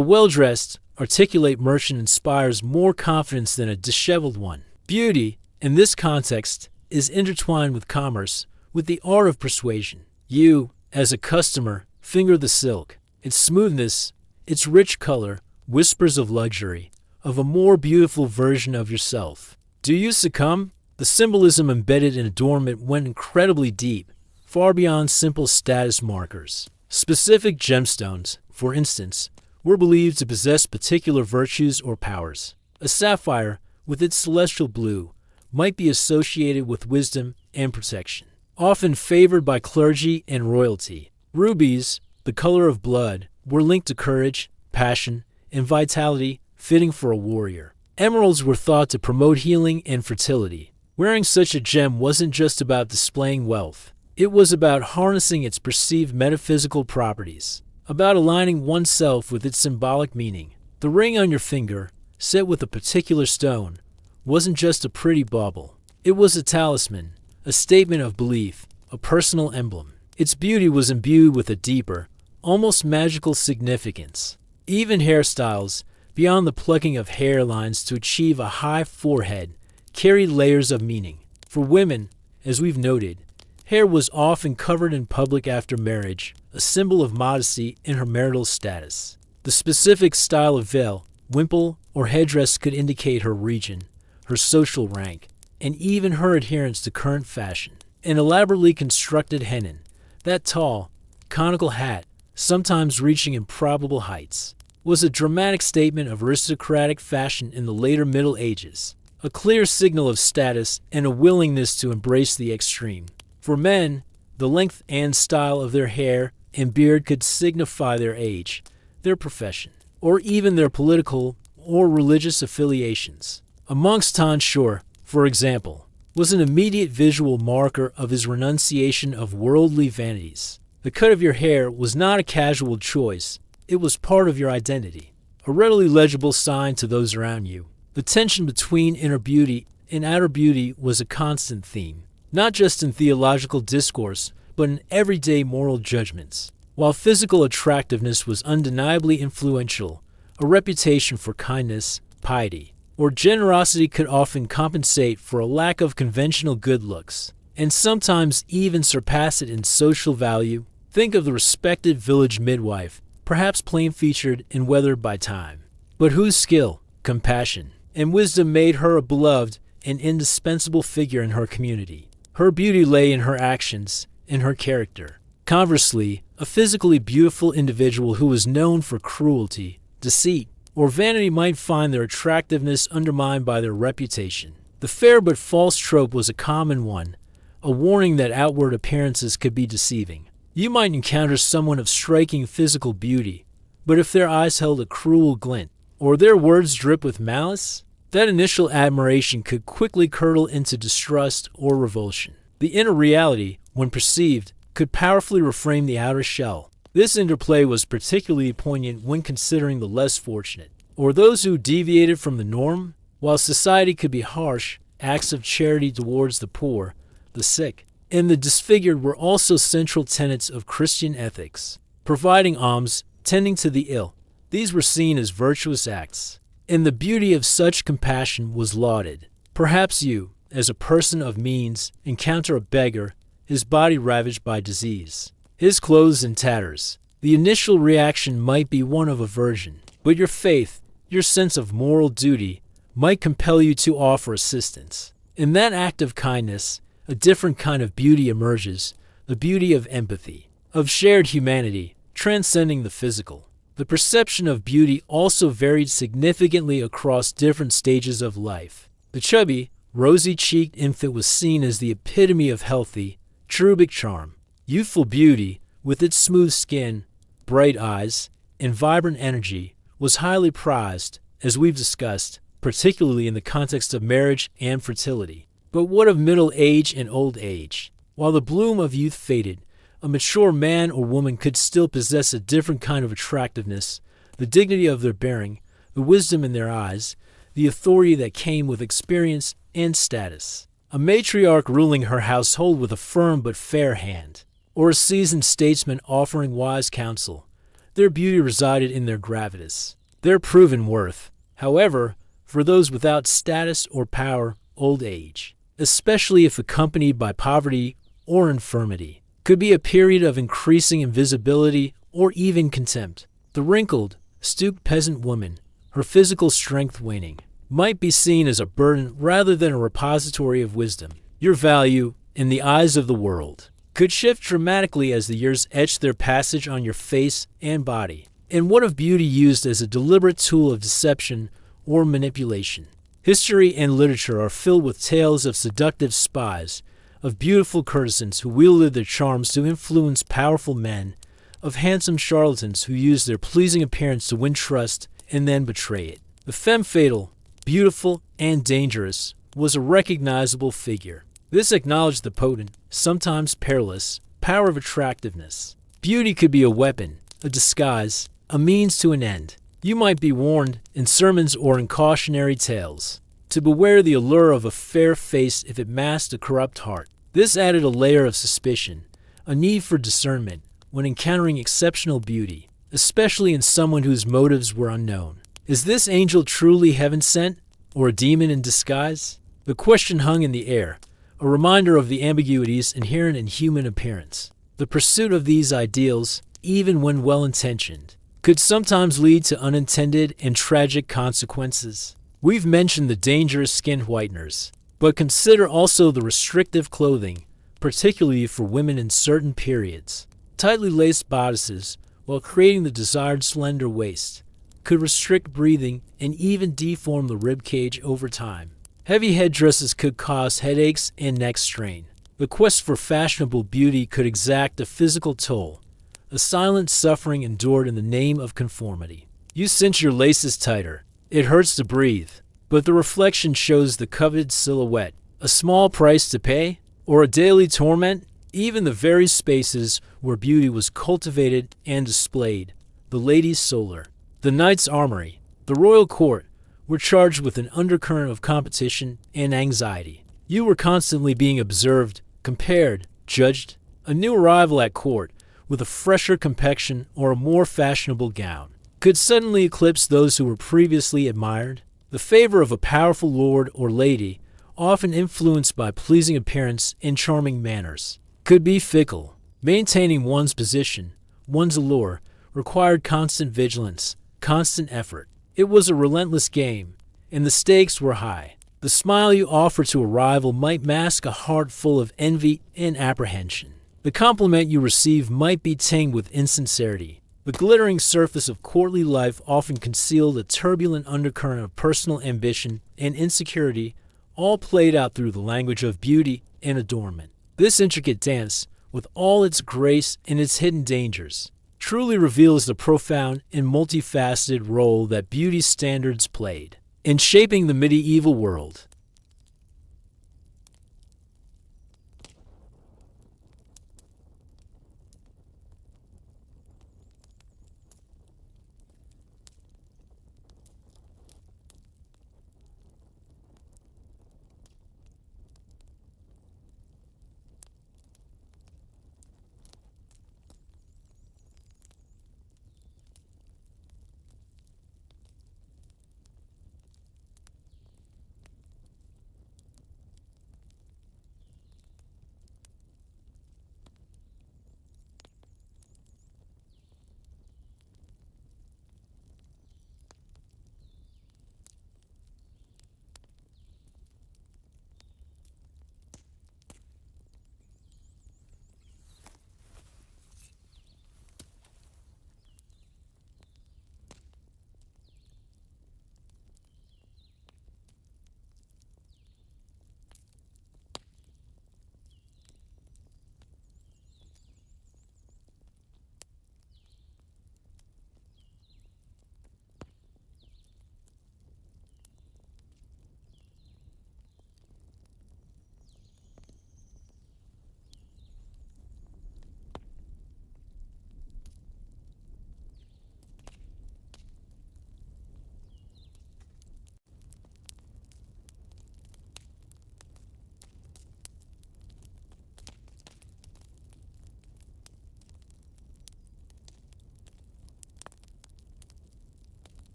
well-dressed, articulate merchant inspires more confidence than a disheveled one. Beauty, in this context, is intertwined with commerce, with the art of persuasion. You, as a customer, finger the silk. Its smoothness, its rich color, whispers of luxury, of a more beautiful version of yourself. Do you succumb? The symbolism embedded in adornment went incredibly deep, far beyond simple status markers. Specific gemstones, for instance, were believed to possess particular virtues or powers. A sapphire, with its celestial blue, might be associated with wisdom and protection, often favored by clergy and royalty. Rubies, the color of blood, were linked to courage, passion, and vitality, fitting for a warrior. Emeralds were thought to promote healing and fertility. Wearing such a gem wasn't just about displaying wealth. It was about harnessing its perceived metaphysical properties, about aligning oneself with its symbolic meaning. The ring on your finger, set with a particular stone, wasn't just a pretty bauble. It was a talisman, a statement of belief, a personal emblem. Its beauty was imbued with a deeper, almost magical significance. Even hairstyles, beyond the plucking of hairlines to achieve a high forehead, carried layers of meaning. For women, as we've noted, hair was often covered in public after marriage, a symbol of modesty in her marital status. The specific style of veil, wimple, or headdress could indicate her region, her social rank, and even her adherence to current fashion. An elaborately constructed hennin, that tall, conical hat, sometimes reaching improbable heights, was a dramatic statement of aristocratic fashion in the later Middle Ages, a clear signal of status and a willingness to embrace the extreme. For men, The length and style of their hair and beard could signify their age, their profession, or even their political or religious affiliations. Amongst tonsure, for example, was an immediate visual marker of his renunciation of worldly vanities. The cut of your hair was not a casual choice, it was part of your identity, a readily legible sign to those around you. The tension between inner beauty and outer beauty was a constant theme, not just in theological discourse, but in everyday moral judgments. While physical attractiveness was undeniably influential, a reputation for kindness, piety, or generosity could often compensate for a lack of conventional good looks, and sometimes even surpass it in social value. Think of the respected village midwife, perhaps plain-featured and weathered by time, but whose skill, compassion, and wisdom made her a beloved and indispensable figure in her community. Her beauty lay in her actions, in her character. Conversely, a physically beautiful individual who was known for cruelty, deceit, or vanity might find their attractiveness undermined by their reputation. The fair but false trope was a common one, a warning that outward appearances could be deceiving. You might encounter someone of striking physical beauty, but if their eyes held a cruel glint, or their words drip with malice, that initial admiration could quickly curdle into distrust or revulsion. The inner reality, when perceived, could powerfully reframe the outer shell. This interplay was particularly poignant when considering the less fortunate, or those who deviated from the norm. While society could be harsh, acts of charity towards the poor, the sick, and the disfigured were also central tenets of Christian ethics. Providing alms, tending to the ill, these were seen as virtuous acts, and the beauty of such compassion was lauded. Perhaps you, as a person of means, encounter a beggar, his body ravaged by disease, his clothes in tatters. The initial reaction might be one of aversion, but your faith, your sense of moral duty, might compel you to offer assistance. In that act of kindness, a different kind of beauty emerges, the beauty of empathy, of shared humanity, transcending the physical. The perception of beauty also varied significantly across different stages of life. The chubby, rosy-cheeked infant was seen as the epitome of healthy, cherubic charm. Youthful beauty, with its smooth skin, bright eyes, and vibrant energy, was highly prized, as we've discussed, particularly in the context of marriage and fertility. But what of middle age and old age? While the bloom of youth faded, a mature man or woman could still possess a different kind of attractiveness, the dignity of their bearing, the wisdom in their eyes, the authority that came with experience and status. A matriarch ruling her household with a firm but fair hand, or a seasoned statesman offering wise counsel. Their beauty resided in their gravitas, their proven worth. However, for those without status or power, old age, especially if accompanied by poverty or infirmity, could be a period of increasing invisibility or even contempt. The wrinkled, stooped peasant woman, her physical strength waning, might be seen as a burden rather than a repository of wisdom. Your value, in the eyes of the world, could shift dramatically as the years etched their passage on your face and body. And what of beauty used as a deliberate tool of deception or manipulation? History and literature are filled with tales of seductive spies, of beautiful courtesans who wielded their charms to influence powerful men, of handsome charlatans who used their pleasing appearance to win trust and then betray it. The femme fatale, beautiful and dangerous, was a recognizable figure. This acknowledged the potent, sometimes perilous, power of attractiveness. Beauty could be a weapon, a disguise, a means to an end. You might be warned, in sermons or in cautionary tales, to beware the allure of a fair face if it masked a corrupt heart. This added a layer of suspicion, a need for discernment, when encountering exceptional beauty, especially in someone whose motives were unknown. Is this angel truly heaven-sent, or a demon in disguise? The question hung in the air, a reminder of the ambiguities inherent in human appearance. The pursuit of these ideals, even when well-intentioned, could sometimes lead to unintended and tragic consequences. We've mentioned the dangerous skin whiteners, but consider also the restrictive clothing, particularly for women in certain periods. Tightly laced bodices, while creating the desired slender waist, could restrict breathing and even deform the rib cage over time. Heavy headdresses could cause headaches and neck strain. The quest for fashionable beauty could exact a physical toll, a silent suffering endured in the name of conformity. You cinch your laces tighter. It hurts to breathe, but the reflection shows the coveted silhouette. A small price to pay, or a daily torment? Even the very spaces where beauty was cultivated and displayed, the lady's solar, the knight's armory, the royal court, were charged with an undercurrent of competition and anxiety. You were constantly being observed, compared, judged. A new arrival at court, with a fresher complexion or a more fashionable gown, could suddenly eclipse those who were previously admired. The favor of a powerful lord or lady, often influenced by pleasing appearance and charming manners, could be fickle. Maintaining one's position, one's allure, required constant vigilance, constant effort. It was a relentless game, and the stakes were high. The smile you offer to a rival might mask a heart full of envy and apprehension. The compliment you receive might be tinged with insincerity. The glittering surface of courtly life often concealed a turbulent undercurrent of personal ambition and insecurity, all played out through the language of beauty and adornment. This intricate dance, with all its grace and its hidden dangers, truly reveals the profound and multifaceted role that beauty standards played in shaping the medieval world.